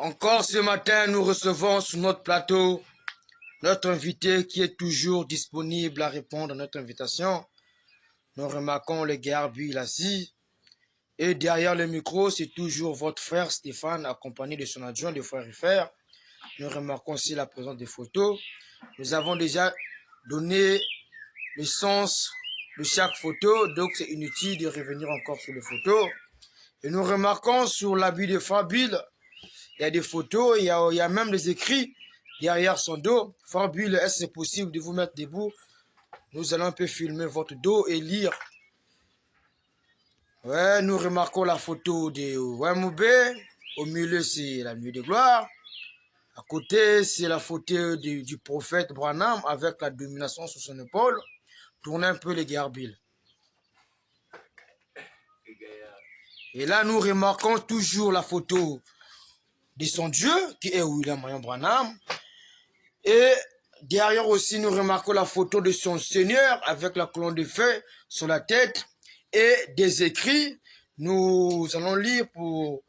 Encore ce matin, nous recevons sur notre plateau notre invité qui est toujours disponible à répondre à notre invitation. Nous remarquons le Garbi assis. Et derrière le micro, c'est toujours votre frère Stéphane, accompagné de son adjoint, de frère et frère. Nous remarquons aussi la présence des photos. Nous avons déjà donné le sens de chaque photo, donc c'est inutile de revenir encore sur les photos. Et nous remarquons sur l'habit de Fabil, il y a des photos, il y a même des écrits derrière son dos. Fabil, est-ce que c'est possible de vous mettre debout? Nous allons un peu filmer votre dos et lire. Ouais, nous remarquons la photo de Wemube. Au milieu, c'est la nuit de gloire. À côté, c'est la photo du prophète Branham avec la domination sur son épaule. Tournez un peu les garbilles. Et là, nous remarquons toujours la photo de son Dieu, qui est William Marion Branham. Et derrière aussi, nous remarquons la photo de son Seigneur avec la colonne de feu sur la tête et des écrits. Nous allons lire pour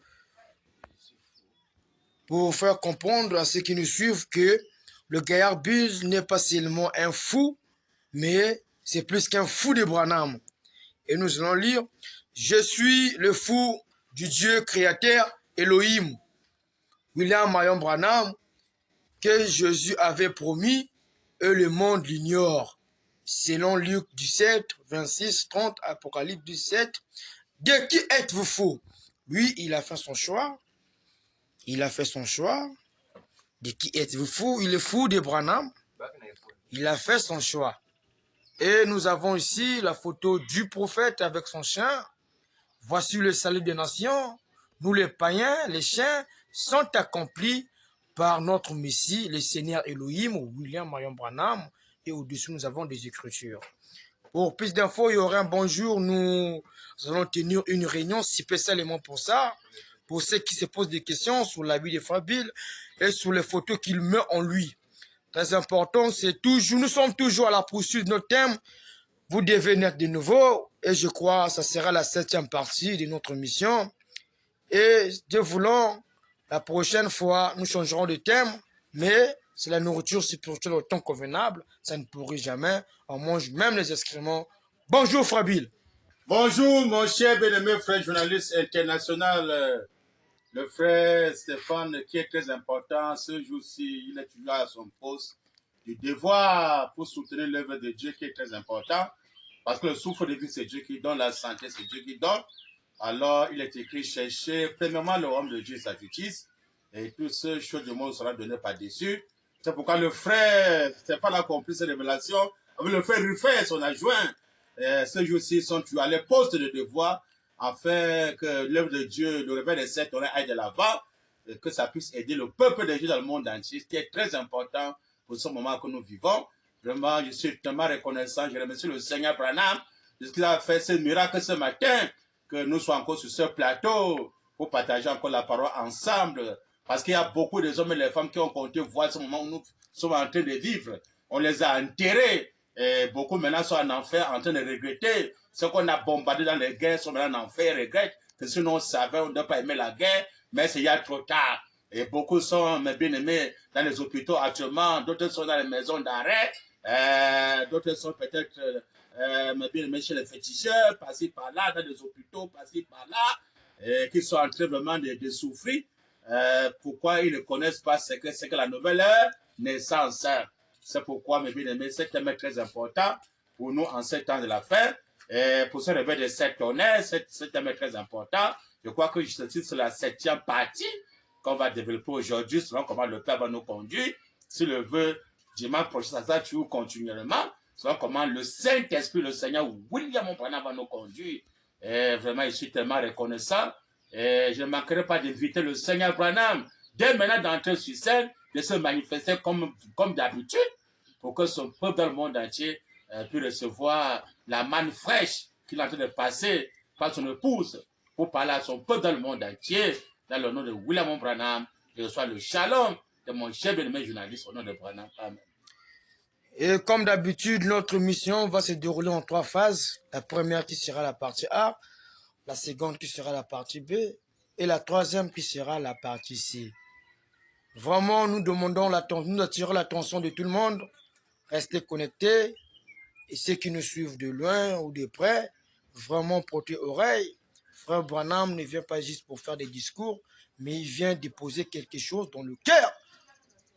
faire comprendre à ceux qui nous suivent que le gaillard Bill n'est pas seulement un fou, mais c'est plus qu'un fou de Branham. Et nous allons lire « Je suis le fou du Dieu créateur Elohim, William Marion Branham, que Jésus avait promis et le monde l'ignore. » Selon Luc 17, 26, 30, Apocalypse 17. « De qui êtes-vous fou? » Lui, il a fait son choix. Il a fait son choix. De qui êtes-vous fou? Il est fou de Branham. Il a fait son choix. Et nous avons ici la photo du prophète avec son chien. Voici le salut des nations. Nous les païens, les chiens, sont accomplis par notre Messie, le Seigneur Elohim, William Marion Branham. Et au-dessus, nous avons des écritures. Pour plus d'infos, il y aura un bonjour. Nous allons tenir une réunion spécialement pour ça. Pour ceux qui se posent des questions sur la vie de Fabil et sur les photos qu'il met en lui. Très important, c'est toujours, nous sommes toujours à la poursuite de notre thème. Vous devez naître de nouveau. Et je crois que ça sera la 7e partie de notre mission. Et Dieu voulant, la prochaine fois, nous changerons de thème. Mais c'est la nourriture spirituelle au temps convenable. Ça ne pourrit jamais. On mange même les excréments. Bonjour, Fabil. Bonjour, mon cher bien-aimé frère journaliste international, le frère Stéphane, qui est très important. Ce jour-ci, il est toujours à son poste du devoir pour soutenir l'œuvre de Dieu, qui est très important. Parce que le souffle de vie, c'est Dieu qui donne, la santé, c'est Dieu qui donne. Alors, il est écrit, cherchez premièrement le royaume de Dieu et sa justice, et toutes ces choses du monde sera données par-dessus. C'est pourquoi le frère Stéphane a compris cette révélation, avec le frère Rufin, son adjoint. Ce jour-ci, sont toujours à les postes de devoir, afin que l'œuvre de Dieu, le réveil des sept oreilles aille de l'avant, et que ça puisse aider le peuple de Dieu dans le monde entier, ce qui est très important pour ce moment que nous vivons. Vraiment, je suis tellement reconnaissant. Je remercie le Seigneur Branham de ce qu'il a fait ce miracle ce matin, que nous soyons encore sur ce plateau pour partager encore la parole ensemble. Parce qu'il y a beaucoup de hommes et de femmes qui ont compté voir ce moment où nous sommes en train de vivre. On les a enterrés. Et beaucoup maintenant sont en enfer en train de regretter. Ce qu'on a bombardé dans les guerres sont maintenant en enfer et regrettent. Que sinon on savait, on ne doit pas aimer la guerre, mais c'est déjà trop tard. Et beaucoup sont, mes bien-aimés, dans les hôpitaux actuellement, d'autres sont dans les maisons d'arrêt, d'autres sont peut-être, mes bien-aimés, chez les féticheurs, passés par là, dans les hôpitaux, passés par là, et qui sont en train vraiment de souffrir. Pourquoi ils ne connaissent pas ce que la nouvelle naissance. C'est pourquoi, mes bien-aimés, ce thème est très important pour nous en ce temps de la fin. Et pour ce réveil de cette honneur, ce thème est très important. Je crois que c'est la 7e partie qu'on va développer aujourd'hui, selon comment le Père va nous conduire. Si le veut, dimanche prochain, ça va toujours continuellement, selon comment le Saint-Esprit, le Seigneur William Branham va nous conduire. Et vraiment, je suis tellement reconnaissant. Et je ne manquerai pas d'inviter le Seigneur Branham, dès maintenant d'entrer sur scène, de se manifester comme d'habitude, pour que son peuple dans le monde entier puisse recevoir la manne fraîche qu'il est en train de passer par son épouse, pour parler à son peuple dans le monde entier, dans le nom de William Branham, et reçoit le shalom de mon cher bien-aimé journaliste au nom de Branham. Amen. Et comme d'habitude, notre mission va se dérouler en 3 phases. La première qui sera la partie A, la seconde qui sera la partie B, et la troisième qui sera la partie C. Vraiment, nous demandons nous attirons l'attention de tout le monde. Restez connectés. Et ceux qui nous suivent de loin ou de près, vraiment portez oreille. Frère Branham ne vient pas juste pour faire des discours, mais il vient déposer quelque chose dans le cœur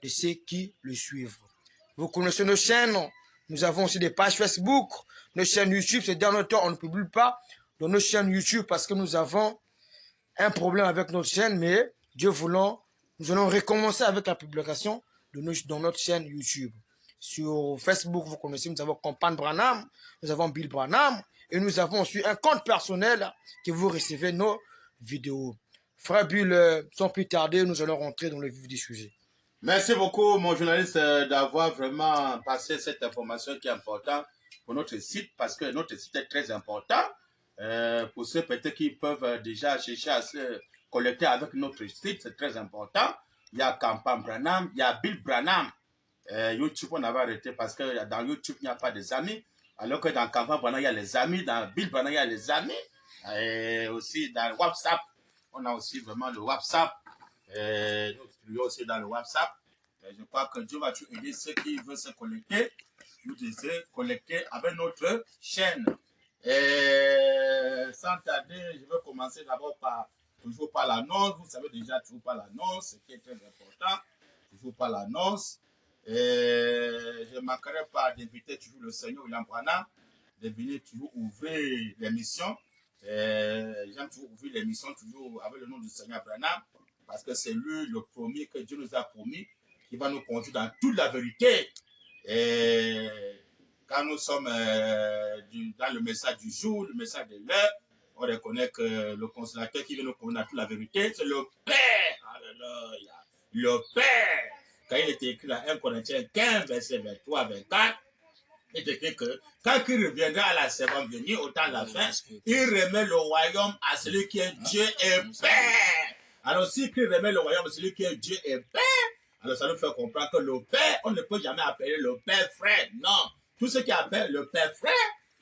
de ceux qui le suivent. Vous connaissez nos chaînes. Nous avons aussi des pages Facebook. Nos chaînes YouTube, ces derniers temps, on ne publie pas dans nos chaînes YouTube parce que nous avons un problème avec notre chaîne, mais Dieu voulant, nous allons recommencer avec la publication dans notre chaîne YouTube. Sur Facebook, vous connaissez, nous avons Compagne Branham, nous avons Bill Branham, et nous avons aussi un compte personnel que vous recevez nos vidéos. Frère Bill, sans plus tarder, nous allons rentrer dans le vif du sujet. Merci beaucoup, mon journaliste, d'avoir vraiment passé cette information qui est importante pour notre site, parce que notre site est très important. Pour ceux peut-être qui peuvent déjà chercher à se connecter avec notre site, c'est très important. Il y a Campagne Branham, il y a Bill Branham. YouTube, on avait arrêté parce que dans YouTube, il n'y a pas des amis. Alors que dans Campagne Branham, il y a les amis. Dans Bill Branham, il y a les amis. Et aussi dans WhatsApp, on a aussi vraiment le WhatsApp. Nous publions aussi dans le WhatsApp. Je crois que Dieu va tout aider ceux qui veulent se connecter. Nous disons connecter avec notre chaîne. Sans tarder, je vais commencer d'abord toujours par l'annonce. Vous savez déjà toujours par l'annonce, ce qui est très important. Toujours par l'annonce. Je ne manquerai pas d'inviter toujours le Seigneur William Branham, de venir toujours ouvrir l'émission. J'aime toujours ouvrir l'émission toujours avec le nom du Seigneur Branham, parce que c'est lui le premier que Dieu nous a promis, qui va nous conduire dans toute la vérité. Et quand nous sommes dans le message du jour, le message de l'heure, on reconnaît que le consolateur qui vient nous conduire dans toute la vérité, c'est le Père. Alléluia. Le Père. Quand il était écrit dans 1 Corinthiens 15, verset 23, 24, il est écrit que quand il reviendra à la seconde venue, au temps de la fin, il remet le royaume à celui qui est Dieu et Père. Alors, si il remet le royaume à celui qui est Dieu et Père, alors ça nous fait comprendre que le Père, on ne peut jamais appeler le Père frère. Non. Tout ce qui appelle le Père frère,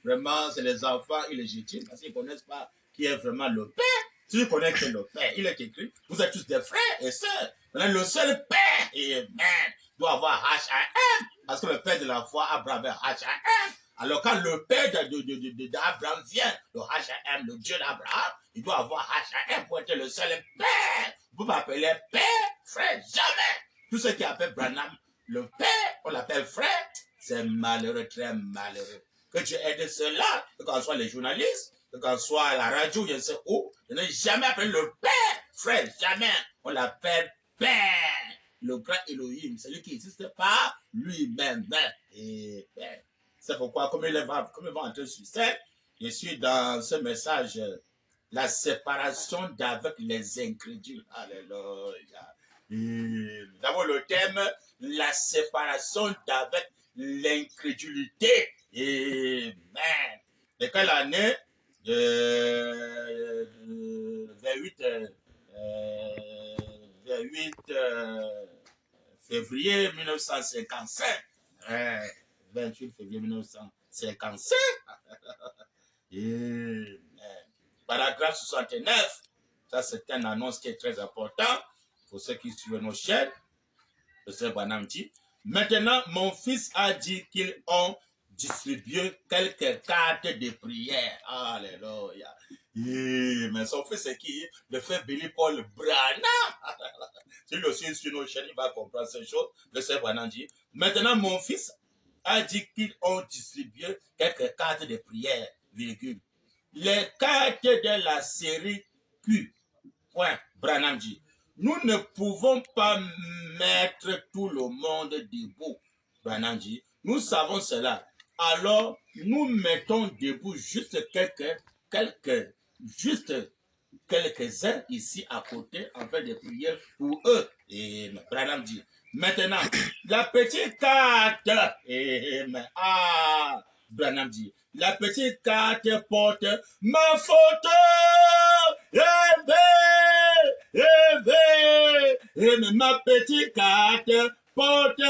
vraiment, c'est les enfants illégitimes, parce qu'ils ne connaissent pas qui est vraiment le Père. S'ils connaissent que le Père, il est écrit, vous êtes tous des frères et sœurs. Le seul Père, amen, doit avoir H-A-M, parce que le Père de la foi, Abraham, H-A-M. Alors quand le Père d'Abraham vient, le H-A-M, le Dieu d'Abraham, il doit avoir H-A-M pour être le seul Père. Vous ne m'appelez Père, frère, jamais. Tout ce qui appelle Branham, le Père, on l'appelle frère, c'est malheureux, très malheureux. Que Dieu aide cela, que ce soit les journalistes, que ce soit à la radio, je ne sais où, je n'ai jamais appelé le Père, frère, jamais. On l'appelle Père, le grand Elohim, celui qui n'existe pas lui-même. Et Père. C'est pourquoi, comme il va entrer sur scène, je suis dans ce message, la séparation d'avec les incrédules. Alléluia. D'abord le thème, la séparation d'avec l'incrédulité. Amen. De quelle année? 28 février 1955. 28 février 1955. Paragraphe 69. Ça, c'est une annonce qui est très importante pour ceux qui suivent nos chaînes. Le Seigneur Branham dit, maintenant, mon fils a dit qu'ils ont distribué quelques cartes de prière. Alléluia. Mais son fils, c'est qui? Le frère Billy Paul Branham. Si le suit sur nos chaînes, il va comprendre ces choses. Le Seigneur Branham dit, maintenant, mon fils a dit qu'ils ont distribué quelques cartes de prière, virgule. Les cartes de la série Q. Point. Branham dit, nous ne pouvons pas mettre tout le monde debout. Branham dit, nous savons cela. Alors, nous mettons debout juste quelques-uns ici à côté en fait des prières pour eux. Et Branham dit, maintenant, la petite carte, Branham dit, la petite carte porte ma photo, ma petite carte porte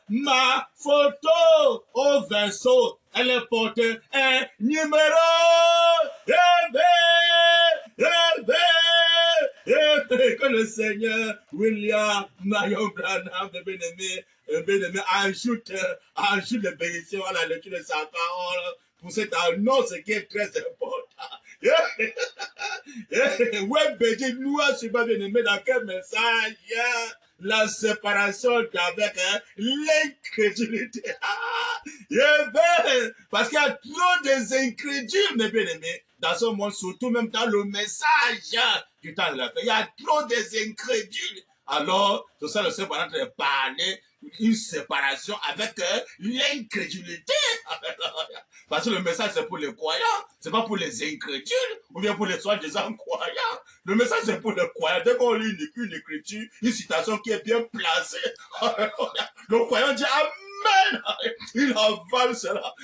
ma photo au verso. Elle porte un numéro. Que le Seigneur William Marion Branham, bien-aimé, ajoute les bénédictions à la lecture de sa parole pour cette annonce qui est très important. Ouais, béni, nous, c'est pas bien-aimé, dans quel message la séparation avec l'incrédulité. Parce qu'il y a trop d'incrédules, mes bien-aimés, dans ce monde, surtout même dans le message du temps de la fin. Il y a trop d'incrédules. Alors, c'est ça le Seigneur va parler une séparation avec l'incrédulité. Parce que le message, c'est pour les croyants, c'est pas pour les incrédules, ou bien pour les soi-disant croyants. Le message, c'est pour les croyants. Dès qu'on lit une écriture, une citation qui est bien placée, le croyant dit Amen. Il avale cela.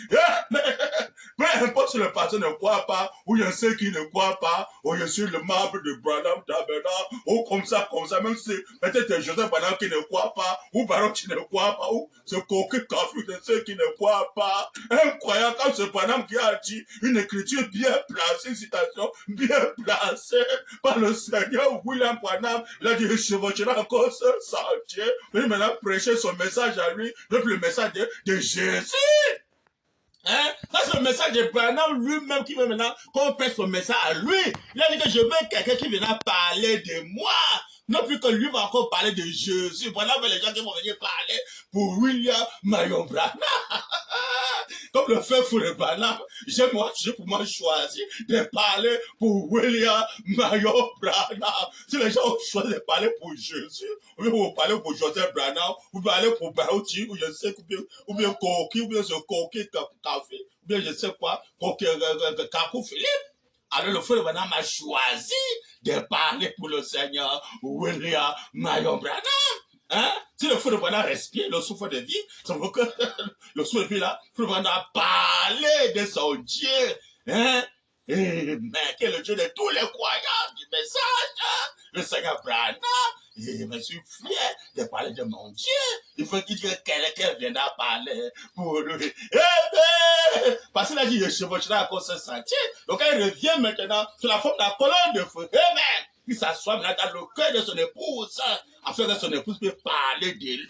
Peu importe si le pasteur ne croit pas, ou il y a ceux qui ne croient pas, ou je suis le membre de Branham Tabernacle, ou comme ça, même si peut-être Joseph Branham qui ne croit pas, ou Baron qui ne croit pas, ou ce coquin café de ceux qui ne croient pas. Un croyant comme ce Branham qui a dit une écriture bien placée, une citation bien placée par le Seigneur William Branham, il a dit, je chevaucherai encore ce sentier. Il maintenant prêcher son message à lui, depuis le message de Jésus. Hein? Ça, c'est le message de Branham lui-même qui veut maintenant qu'on prête son message à lui. Il a dit que je veux quelqu'un qui viendra parler de moi. Non plus que lui va encore parler de Jésus. Branham veut les gens qui vont venir parler pour William Marion Branham. Comme le fait Frère Branham, j'ai pour moi choisi de parler pour William Marion Branham. Si les gens ont choisi de parler pour Jésus, ou bien vous parlez pour Joseph Branham, ou parler pour Barouti, ou je sais, ou bien Koki, ou bien ce Koki Café, ou bien je sais quoi, Kakou Philippe. Alors le Frère Branham a choisi de parler pour le Seigneur William Marion Branham. Hein? Si le feu de Branham respire, le souffle de vie, ça veut que le souffle de vie là, le feu de Branham a parlé de son Dieu. Hein? Et, mais qui est le Dieu de tous les croyants du message, hein? Le Seigneur Branham. Et je suis fier de parler de mon Dieu. Il faut qu'il y ait quelqu'un qui vienne parler pour lui. Parce qu'il a dit, je chevaucherai à cause de ce sentier. Donc, il revient maintenant sur la forme de la colonne de feu. Amen. Il s'assoit maintenant dans le cœur de son épouse, afin que son épouse puisse parler de lui.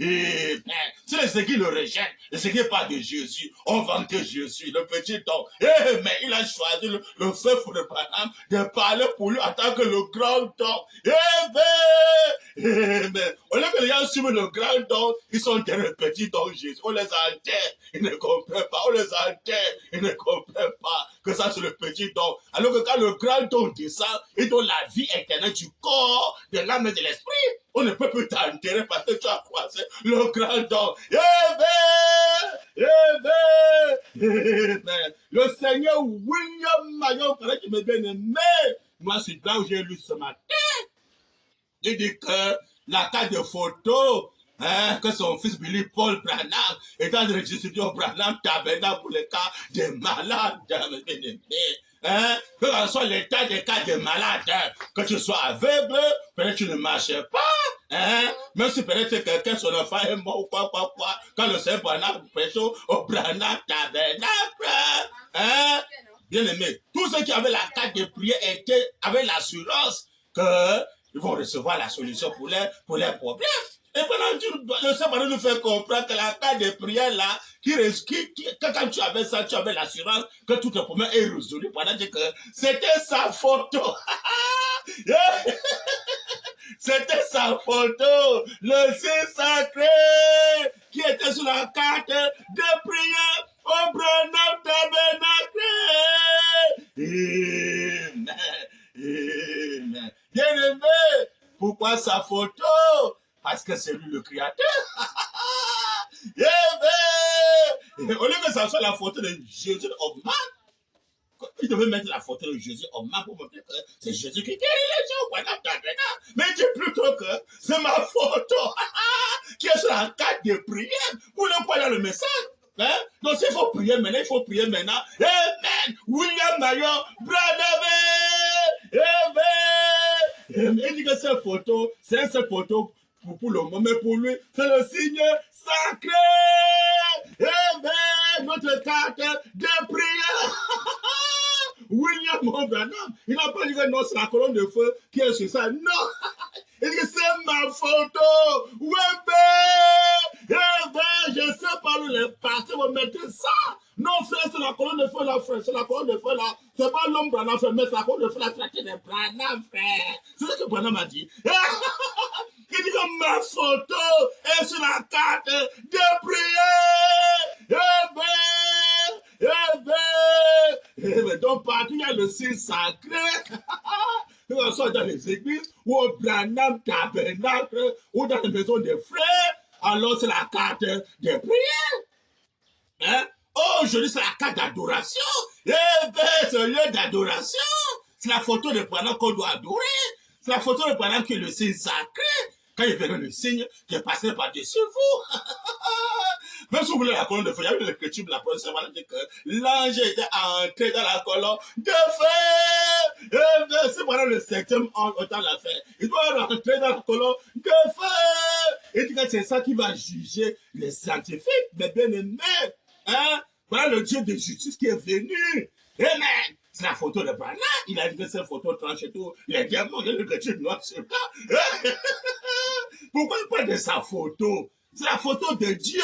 Et si les églises le rejettent, les églises parlent de Jésus, on vante Jésus, le petit homme. Mais il a choisi le feu de Branham de parler pour lui en tant que le grand homme. Au lieu que les gens suivent le grand homme, ils sont des petits hommes Jésus. On les enterre, ils ne comprennent pas. On les enterre, ils ne comprennent pas que ça c'est le petit homme. Alors que quand le grand homme descend, il donne la vie éternelle du corps, de l'âme et de l'esprit. On ne peut plus t'enterrer parce que tu as croisé le grand homme. Le Seigneur William Marion, qui me bien aimé. Moi, c'est là où j'ai lu ce matin. Il dit que la carte de photo, que son fils Billy Paul Branham est en train de distribuer au Branham Tabernacle pour les cas des malades, bien aimé. Que ce soit l'état des cas de malades, que tu sois aveugle, peut-être tu ne marches pas, même si peut-être quelqu'un, son enfant est mort ou quoi, quand le Seigneur Branham prêche au Branham Tabernacle, bien aimé, tous ceux qui avaient la carte de prière avaient l'assurance qu'ils vont recevoir la solution pour leurs problèmes. Et pendant le Seigneur nous fait comprendre que la carte de prière là, quand tu avais ça, tu avais l'assurance que tout le problème est résolu pendant que c'était sa photo. C'était sa photo, le Saint-Sacré, qui était sur la carte de prière au Branham Tabernacle. Amen. Bien aimé, pourquoi sa photo? Parce que c'est lui le créateur. Au lieu que ça soit la photo de Jésus homme, il devait mettre la photo de Jésus homme pour montrer que c'est Jésus qui guérit les gens. Mais il dit plutôt que c'est ma photo qui est sur la carte de prière pour le croire dans le message. Donc s'il faut prier maintenant, il faut prier maintenant. Amen. William Marion Branham. Amen. Il dit que cette photo, c'est cette photo pour le moment, mais pour lui, c'est le signe sacré. Amen. Notre carte de prière. William Branham, il n'a pas dit que non, c'est la colonne de feu qui est sur ça. Non, il dit que c'est ma photo. Ouais, ben, je sais pas où les partis vont mettre ça. Non, frère, c'est la colonne de feu là, frère. C'est la colonne de feu là. C'est pas l'homme Branham, frère, mais c'est la colonne de feu là, frère. C'est Branham, frère. C'est ce que Branham a dit. Il dit que ma photo est sur la carte de prière. Donc partout il y a le signe sacré. Que ce soit dans les églises ou au Branham tabernacle ou dans les maisons des frères, alors c'est la carte de prière. Hein? Oh, aujourd'hui c'est la carte d'adoration. C'est le lieu d'adoration. C'est la photo de Branham qu'on doit adorer. C'est la photo de Branham qui est le signe sacré. Quand il verra le signe, je passerai par-dessus vous. Même si vous voulez la colonne de feu, il y a eu l'écriture de la première semaine dit que l'ange était entré dans la colonne de feu. C'est voilà le 7e ange, autant l'a fait. Il doit rentrer dans la colonne de feu. Et dit que c'est ça qui va juger les scientifiques, mes bien-aimés. Hein? Voilà le Dieu de justice qui est venu. Amen. C'est la photo de Branham. Il a dit que c'est une photo tranche et tout. Les diamants de l'écriture noire sur ça. Pourquoi il parle de sa photo? C'est la photo de Dieu.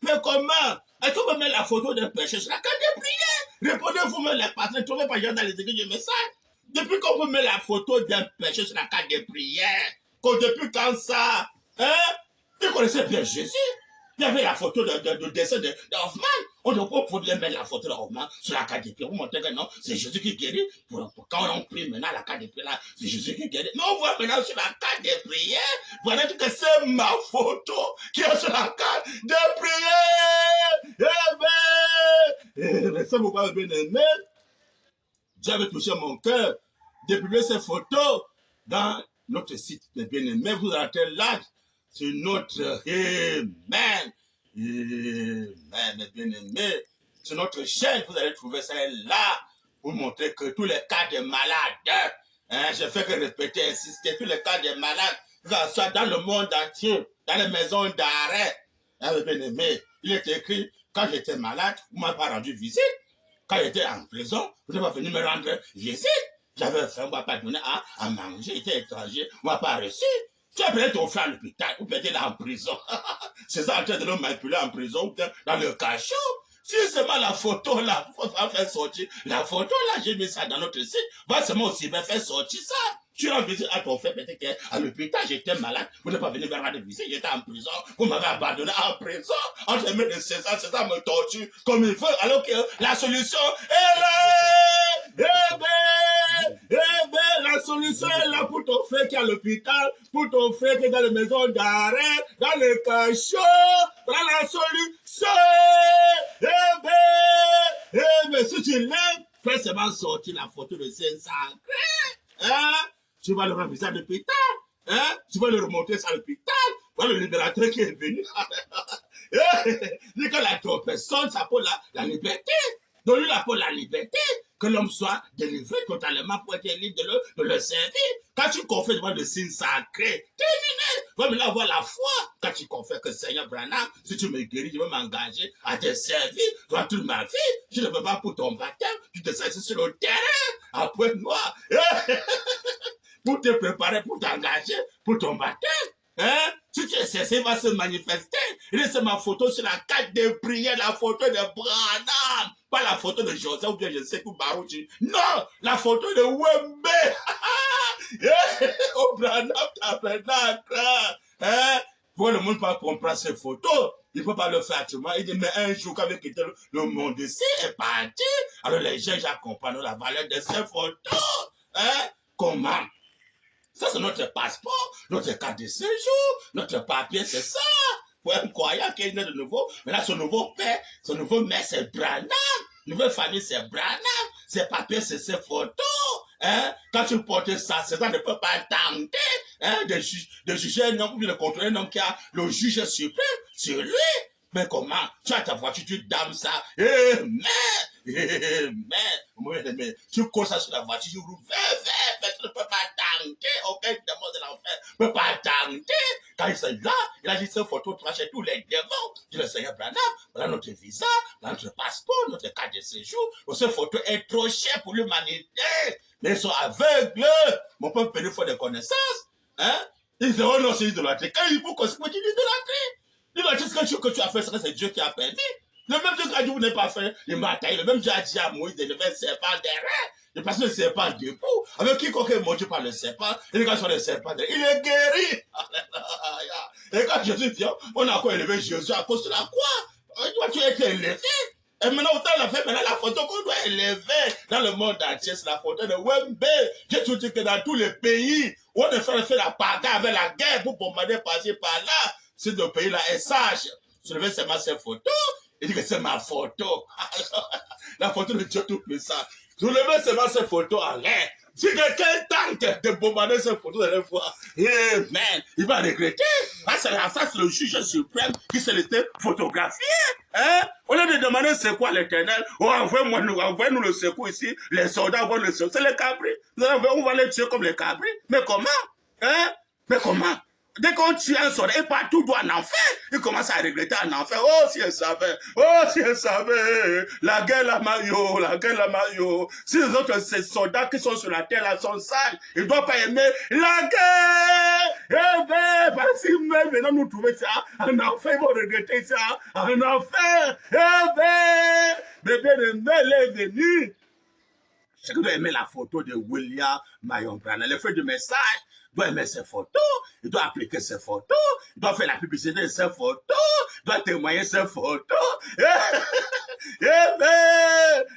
Mais comment? Est-ce qu'on peut mettre la photo d'un péché sur la carte de prière? Répondez-vous, même les patrons, ne trouvez pas dans les églises de message. Depuis qu'on peut mettre la photo d'un péché sur la carte de prière, depuis quand ça? Hein? Vous connaissez bien Jésus? Il y avait la photo de décès de Hoffman. On pouvait mettre la photo de Hoffman sur la carte de prière. Vous montrez que non, c'est Jésus qui guérit. Quand on prie maintenant la carte de prière, c'est Jésus qui guérit. Mais on voit maintenant sur la carte de prière, voilà que c'est ma photo qui est sur la carte de prière. C'est pourquoi, bien aimé, j'avais touché mon cœur de publier ces photos dans notre site de bien-aimé. Vous rentrez là. C'est notre Amen, bien-aimé. Sur notre chaîne, vous allez trouver ça là pour montrer que tous les cas de malades, hein, je fais que répéter, insister, tous les cas de malades, que ce soit dans le monde entier, dans les maisons d'arrêt, hein, bien-aimé, il est écrit, quand j'étais malade, vous ne m'avez pas rendu visite. Quand j'étais en prison, vous n'êtes pas venu me rendre visite. J'avais faim, on ne m'a pas donné à manger, j'étais étranger, on ne m'a pas reçu. Tu as peut-être ton frère à l'hôpital, ou peut-être là en prison. C'est ça en train de le manipuler en prison, ou dans le cachot. Si seulement la photo là, il faut faire sortir. La photo là, j'ai mis ça dans notre site. Va seulement aussi bien faire sortir ça. Tu rends visite à ton frère, peut-être qu'à l'hôpital, j'étais malade. Vous n'êtes pas venu me rendre visite, j'étais en prison. Vous m'avez abandonné en prison. Entre les mains de César me torture comme il veut. Alors que la solution est là. La solution est là pour ton frère qui est à l'hôpital, pour ton frère qui est dans les maisons d'arrêt, dans les cachots. Voilà la solution. Si tu l'aimes, fais seulement sortir la photo de Saint-Sacré. Hein? Tu vas le reviser à l'hôpital. Hein? Tu vas le remonter à l'hôpital. Voilà le libérateur qui est venu. Dit que la personne, ça pour la liberté. Donne-lui la pour la liberté. Que l'homme soit délivré totalement pour être libre de le servir. Quand tu confères devant le signe sacré, terminé. Tu vas maintenant avoir la foi. Quand tu confères que Seigneur Branham, si tu me guéris, je vais m'engager à te servir dans toute ma vie. Je ne veux pas pour ton baptême. Tu te sers sur le terrain, à pointe noire. Pour te préparer, pour t'engager pour ton baptême. Hein? Si tu es cessé, il va se manifester. C'est ma photo sur la carte de prière, la photo de Branham. Pas la photo de Joseph ou bien je sais où Barouchi. Non, la photo de Wembe. Au Branham tabernacle. Hein? Pour le monde pas comprendre ces photos, il ne peut pas le faire actuellement. Il dit, mais un jour, quand il quitté le monde ici, est parti. Alors les gens, j'accompagne la valeur de ces photos. Hein? Comment? Ça, c'est notre passeport, notre carte de séjour, notre papier, c'est ça. Pour un croyant qui est né de nouveau. Mais là, son nouveau père, son nouveau mère, c'est Branham. Nouvelle famille, c'est Branham. Ses papiers, c'est ses photos. Hein? Quand tu portes ça, ça ne peut pas tenter hein, de juger un homme ou de contrôler un homme qui a le juge suprême sur lui. Mais comment? Tu as ta voiture, tu dames ça. Mais tu cours ça sur la voiture, tu roules mais tu ne peux pas tenter. Aucun démon de l'enfer ne peut pas tenter. quand il s'est là, il a dit cette photo trachait tous les démons. Il dit le Seigneur Branham, voilà notre visa, voilà notre passeport, notre carte de séjour. Cette photo est trop chère pour l'humanité. Mais ils sont aveugles. Mon peuple peut faire des connaissances. Hein? Ils disent, oh non, c'est idolâtré. Quand il faut qu'on se dit l'idolâtrie. L'idolâtrie, c'est que tu as fait, c'est Dieu qui a permis. Le même Dieu qui a dit, vous n'avez pas fait, il m'a taillé. Le même Dieu a dit à Moïse de lever le serpent derrière. Et parce que le serpent est debout, avec quiconque est mangé par le serpent, et quand sur le serpent, il est guéri. Et quand Jésus vient, on a encore élevé Jésus à cause de la croix. Toi, tu as été élevé. Et maintenant, autant la fait, maintenant la photo qu'on doit élever dans le monde entier, c'est la photo de Wembe. J'ai tout dit que dans tous les pays où on a fait la bagarre avec la guerre pour bombarder par-ci par-là, ce pays-là est sage. Je levais seulement cette photo, il dit que c'est ma photo. La photo de Dieu tout-puissant. Je levais seulement cette photo en l'air. Si quelqu'un tente de bombarder cette photo, vous allez voir. Amen. Il va regretter. Ça, c'est le juge suprême qui s'est laissé photographier. Hein? Au lieu de demander c'est quoi l'éternel, envoyez-nous le secours ici. Les soldats vont le secours. C'est les cabris. On va les tuer comme les cabris. Mais comment? Hein? Mais comment? Dès qu'on tue un soldat, et pas tout doit en enfer, il commence à regretter en enfer. Oh, si elle savait, la guerre, la maillot, la guerre, la maillot. Si les autres, ces soldats qui sont sur la terre, là, sont sales, ils ne doivent pas aimer la guerre. Eh bien, parce qu'ils venons nous trouver ça, en enfer, ils vont regretter ça, en enfer. Eh bien, bébé de Mel est venu. C'est que doit aimer la photo de William Marion Branham, le fait du message. Il doit aimer ses photos, il doit appliquer ses photos, il doit faire la publicité de ses photos, il doit témoigner ses photos.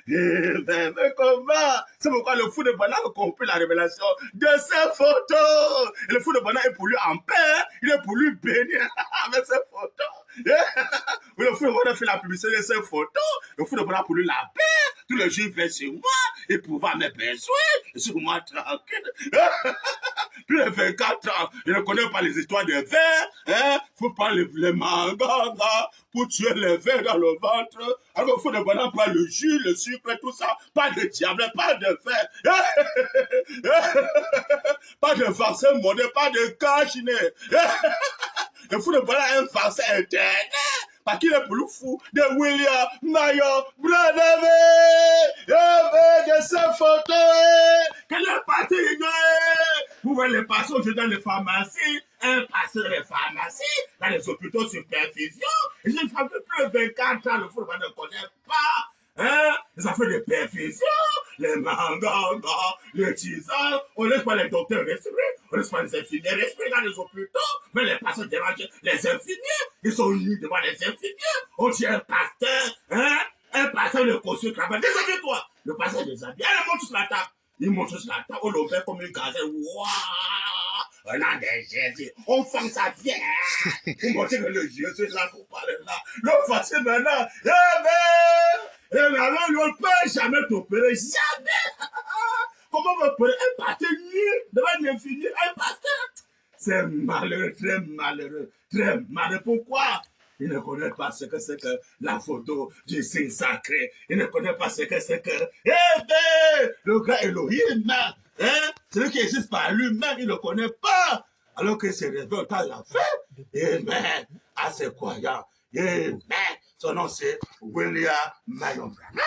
Mais comment? C'est pourquoi le fou de Branham a compris la révélation de ses photos. Et le fou de Branham est pour lui en paix, il est pour lui bénir avec ses photos. Le fou de Branham fait la publicité de ses photos, le fou de Branham pour lui la paix, tous les jours il fait sur moi, il pouvoir mes besoins, et sur moi tranquille. Plus de 24 ans, il ne connaît pas les histoires des vers, hein? Faut pas les mangas, pour tuer les vers dans le ventre. Alors, il faut ne pas le jus, le sucre, tout ça. Pas de diable, pas de fer. Pas de farce monnaie, pas de cachinet. Il faut ne pas un farce interne. Parce qu'il est pour le fou de William Marion Branham. De sa photo. Quelle est partie ignorée? Vous voyez les passer aujourd'hui dans les pharmacies, un passé dans les pharmacies, dans les hôpitaux sur perfusion. Et j'ai fait plus de 24 ans, le fou ne connaît pas. Hein? Les affaires de perfusion, les mangas, les tisanes, on laisse pas les docteurs respirer, on laisse pas les infirmiers respirer dans les hôpitaux, mais les patients dérangent les infirmiers, ils sont unis devant les infirmiers, on dit un pasteur, hein? Un pasteur de costume cravate, déshabille-toi, le pasteur déshabille, elle monte sur la table, il monte sur la table, on le fait comme une gazelle, waouh! On a des Jésus, on fait ça bien, vous montrez que le Jésus là, vous parlez là, le facile maintenant, et là, on ne peut jamais t'opérer, jamais. Comment on peut opérer un pasteur nu devant un infini, un pasteur? C'est malheureux, très malheureux, très malheureux. Pourquoi? Il ne connaît pas ce que c'est que la photo du signe sacré. Il ne connaît pas ce que c'est que, le gars Elohim, hein? Celui qui existe par lui-même, il ne connaît pas. Alors que c'est révélé quand il a fait. Amen. À ses croyants. Amen. Son nom c'est William Marion Branham.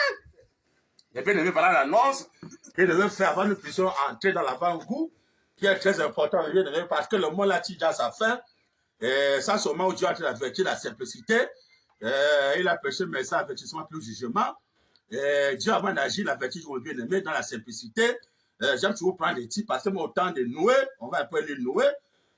Et bien aimé, voilà l'annonce qu'il devait faire avant que nous puissions entrer dans l'avant-goût, qui est très important, parce que le monde là tire à sa fin. Et ça, c'est au moment où Dieu a averti la simplicité. Il a prêché le message avertissement plus jugement. Et Dieu, avant d'agir, l'avertit, je bien aimé dans la simplicité. J'aime toujours prendre des titres parce que au temps de Noé, on va appeler Noé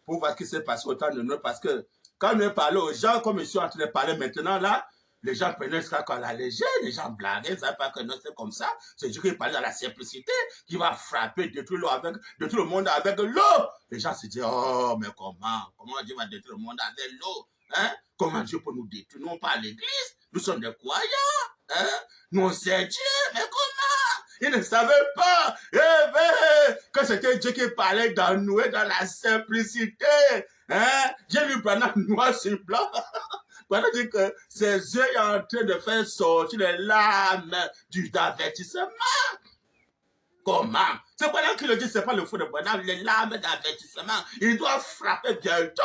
pour voir ce qui s'est passé au temps de Noé. Parce que quand Noé parlait aux gens, comme je suis en train de parler maintenant là, les gens prenaient ça à la légère, les gens blaguaient, ils ne savaient pas que non, c'est comme ça. C'est Dieu qui parle dans la simplicité, qui va frapper, détruire le monde avec l'eau. Les gens se disent, oh, mais comment Dieu va détruire le monde avec l'eau? Hein? Comment Dieu peut nous détruire? Non, pas l'église, nous sommes des croyants. Hein? Nous, c'est Dieu, mais comment? Ils ne savaient pas que c'était Dieu qui parlait dans Noé, dans la simplicité. Hein? J'ai lu Branham noir sur blanc. Branham dit que ses yeux sont en train de faire sortir les larmes du avertissement. Comment? C'est Branham qui le dit, c'est pas le fou de Branham, les larmes d'avertissement. Il doit frapper bientôt.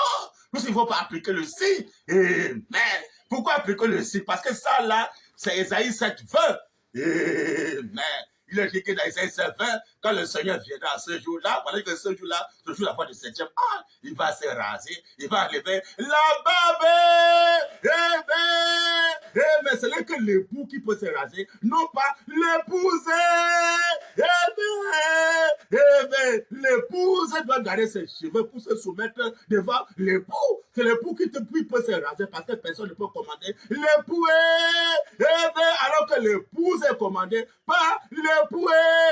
Puisqu'il ne faut pas appliquer le signe. Amen. Pourquoi appliquer le signe? Parce que ça, là, c'est Ésaïe 7:20. Amen. Il est écrit dans Ésaïe 7:20, quand le Seigneur viendra ce jour-là, pendant que ce jour-là, ce jour la fois du 7e, il va se raser, il va enlever la barbe. Mais c'est là que l'époux qui peut se raser, non pas l'épouse. L'épouse doit garder ses cheveux pour se soumettre devant l'époux. C'est l'époux qui peut se raser parce que personne ne peut commander l'époux. Alors que l'épouse est commandée par l'époux.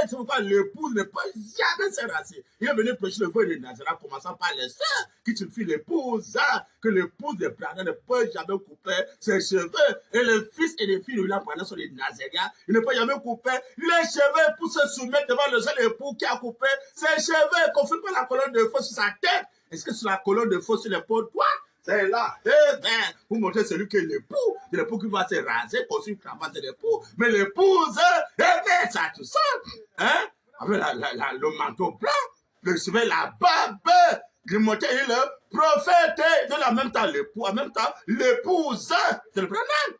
C'est pourquoi l'épouse ne peut jamais se raser. Il est venu prêcher le vœu de Nazareth, commençant par les sœurs qui suffit l'épouse, que l'épouse de Branham ne peut jamais couper ses cheveux. Et les fils et les filles de William Branham sont des Nazaréens. Il ne peut jamais couper les cheveux pour se soumettre devant le seul époux qui a coupé ses cheveux. Confirme pas la colonne de feu sur sa tête. Est-ce que sur la colonne de feu sur l'épaule droite? C'est là. Vous montrez celui qui est l'époux. C'est l'époux qui va se raser, construire une cravate de l'époux. Mais l'épouse, ça tout ça. Hein? Avec le manteau blanc, le cheveu, la barbe. Le monté est le prophète. De la même temps l'époux, en même temps l'épouse. C'est le Branham.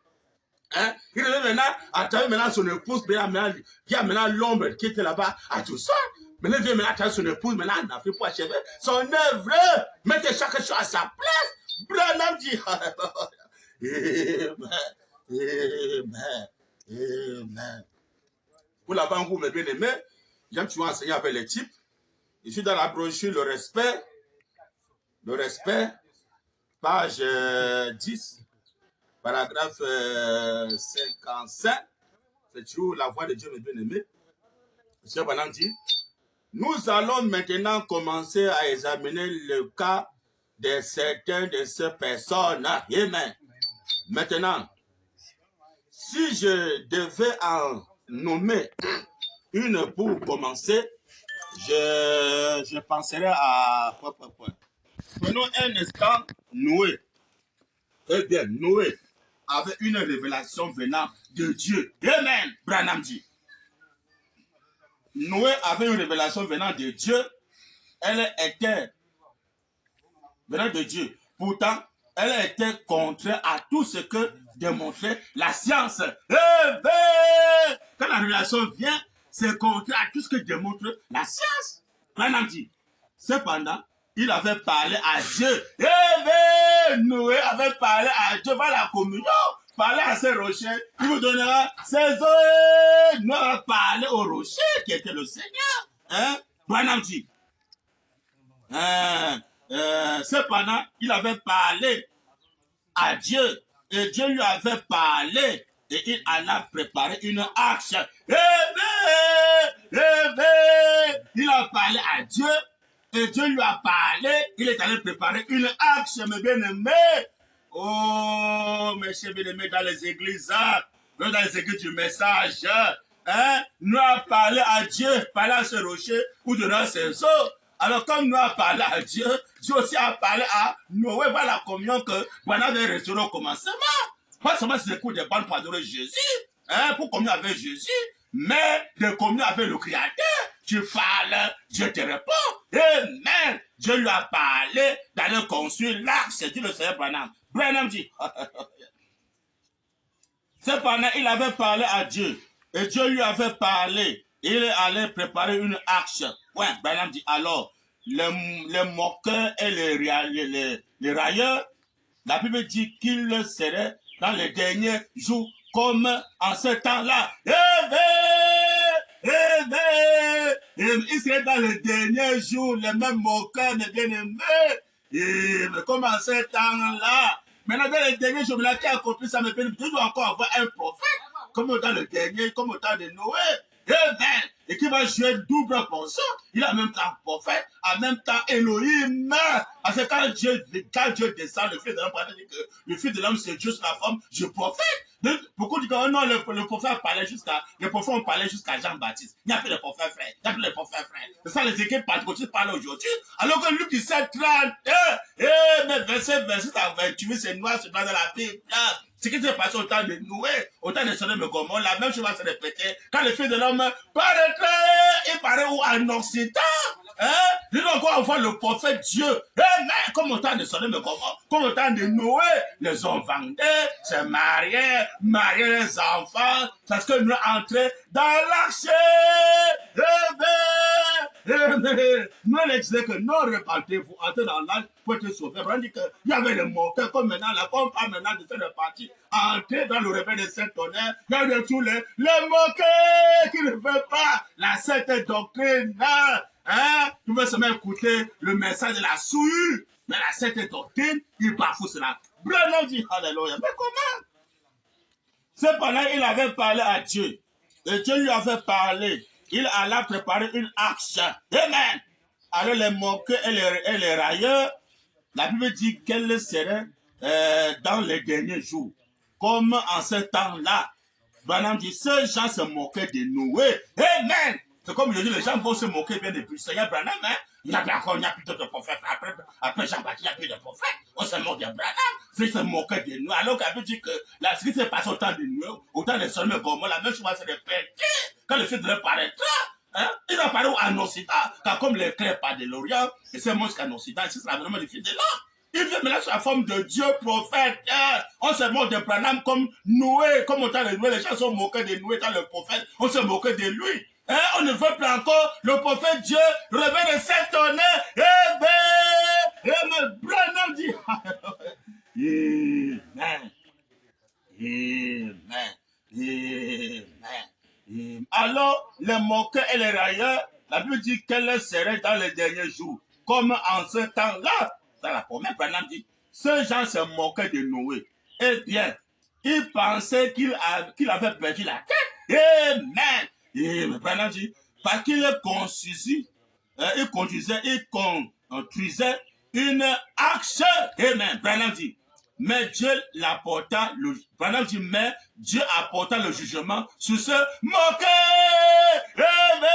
Hein? Il est maintenant, attendez maintenant son épouse, il y a maintenant l'ombre qui était là-bas à tout ça. Maintenant, il vient maintenant attendre son épouse, maintenant il n'a fait pas achever son œuvre. Mettez chaque chose à sa place. Branham dit, Amen. Pour l'avant-goût, mes bien-aimés, j'aime toujours enseigner avec les types. Je suis dans la brochure Le respect, page 10, paragraphe 55. C'est toujours la voix de Dieu, mes bien-aimés. M. Branham dit, nous allons maintenant commencer à examiner le cas de certaines de ces personnes. Amen. Maintenant, si je devais en nommer une pour commencer, je penserais à... Prenons un instant Noé. Eh bien, Noé avait une révélation venant de Dieu. Amen. Branham dit. Noé avait une révélation venant de Dieu. Elle était venant de Dieu. Pourtant, elle était contraire à tout ce que démontrait la science. Quand la révélation vient, c'est contraire à tout ce que démontre la science. Branham dit. Cependant, il avait parlé à Dieu. Noé avait parlé à Dieu par la communion. Parlez à ces rochers, il vous donnera ses eaux. Noé a parlé au rocher qui était le Seigneur. Hein? Branham dit. Cependant, il avait parlé à Dieu et Dieu lui avait parlé et il en a préparé une arche. Il a parlé à Dieu et Dieu lui a parlé, il est allé préparer une arche, mes bien-aimés. Oh, mes chers bien-aimés, dans les églises, dans les églises du message, nous a parlé à Dieu, parlé à ce rocher ou de ses eaux. Alors, comme nous a parlé à Dieu, Dieu aussi a parlé à Noé, par la communion que Branham avait restaurée au commencement. Pas seulement c'est le coup des balles pour adorer Jésus, pour communier avec Jésus, mais de communier avec le Créateur. Tu parles, Dieu te répond. Amen. Dieu lui a parlé d'aller construire l'arche, c'est dit le Seigneur Branham. Branham dit, cependant, il avait parlé à Dieu, et Dieu lui avait parlé, il allait préparer une arche. Ouais, Branham dit, alors, les moqueurs et les railleurs, la Bible dit qu'ils seraient dans les derniers jours comme en ce temps-là. Ils seraient dans les derniers jours, les mêmes moqueurs, les bien-aimés. Mais comme en ce temps-là, maintenant dans les derniers jours, là, qui a accompli ça, mais tu dois encore avoir un prophète, comme au temps le dernier, comme au temps de Noé. Amen. Et qui va jouer double portion. Il a en même temps prophète, en même temps Elohim. Parce que quand Dieu descend, le Fils de l'homme, le Fils de l'homme, c'est Dieu sur la forme du prophète. Donc, beaucoup disent que non, le prophète parlait jusqu'à Jean-Baptiste. Il n'y a plus de prophète frère. Il n'y a plus de prophète frère. C'est ça les équipes pentecôtistes parlent aujourd'hui. Alors que Luc 17, 30, mais verset à 28, c'est noir dans la Bible. Ce qui s'est passé au temps de Noé, au temps de Sodome et Gomorrhe, la même chose va se répéter. Quand le Fils de l'homme paraîtra, il paraît où en Occident. Nous devons encore avoir le prophète Dieu. Mais comme au temps de Sodome et Gomorrhe, comme au temps de Noé, les hommes vendaient, se mariaient les enfants, parce que nous entrons dans l'arche. Nous les disons que non, repentez-vous, entrez dans l'arche pour être sauvés. On dit qu'il y avait les moqueurs, comme maintenant, la comme pas maintenant de faire partie, entrer dans le réveil de Saint-Tonnerre, il y a de tous les moqueurs qui ne veulent pas la sainte doctrine. Tu veux seulement écouter le message de la souillure, mais la sainte doctrine, il bafoue cela. Branham dit, alléluia. Mais comment? Cependant, il avait parlé à Dieu. Et Dieu lui avait parlé. Il alla préparer une arche. Amen. Alors les moqueurs et les railleurs, la Bible dit qu'elle serait dans les derniers jours. Comme en ce temps-là, Branham dit, ces gens se moquaient de Noé. Amen. C'est comme je dis, les gens vont se moquer bien depuis le Seigneur Branham. Il y a plus de prophètes. Après Jean-Baptiste, il n'y a plus de prophètes. On se moque de Branham. C'est se moquer de nous. Alors qu'elle dit que ce qui s'est passé au temps de Noé, au temps de Sodome et Gomorrhe, la même chose va se répéter. Quand le Fils de Dieu paraîtra, il apparaît en Occident, car comme l'éclair part de l'Orient, et c'est moins qu'en Occident, ici c'est vraiment le Fils de l'homme. Il vient maintenant sous la forme de Dieu prophète. On se moque de Branham comme Noé, comme au temps de Noé, les gens sont moqués de Noé dans le prophète, on se moquait de lui. On ne veut pas encore le prophète Dieu revient de Saint-Tonnerre. Mais Branham dit Amen. Amen. Amen. Alors, les moqueurs et les railleurs, la Bible dit qu'elle serait dans les derniers jours. Comme en ce temps-là, dans la première, Branham dit, ces gens se moquaient de Noé. Eh bien, ils pensaient qu'il avait perdu la tête. Amen. Et Branham dit, parce qu'il conduisait une arche. Amen. Branham dit, mais Dieu l'apporta, Branham dit, mais Dieu apporta le jugement sur ce moqueur. Amen.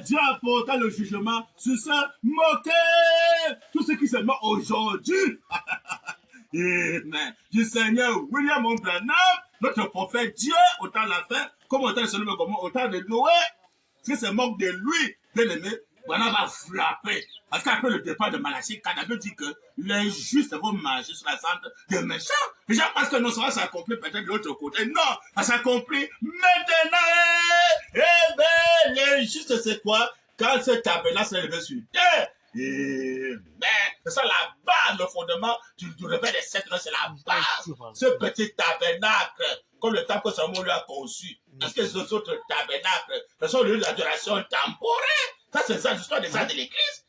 Dieu apporta le jugement sur ce moqueur. Tout ce qui se moque aujourd'hui. Amen. Du Seigneur William Branham, notre prophète Dieu, au temps de la fin, comme au temps de Sodome et Gomorrhe, au temps de Noé, qui se moque de lui, bien aimé, Branham va frapper. Parce qu'après le départ de Malachie, Canada dit que les justes vont marcher sur la cendre des méchants. Les gens pensent que non, ça va s'accomplir peut-être de l'autre côté. Non, ça s'accomplit maintenant. Eh bien, les justes, c'est quoi? Quand ce tabernacle s'est levé sur terre, c'est ça la base, le fondement du réveil des sept, c'est la base. Ce petit tabernacle, comme le temple que Salomon lui a conçu, parce que ces autres tabernacles, ce sont les adorations temporaires. Ça, c'est ça, l'histoire des arts de l'Église.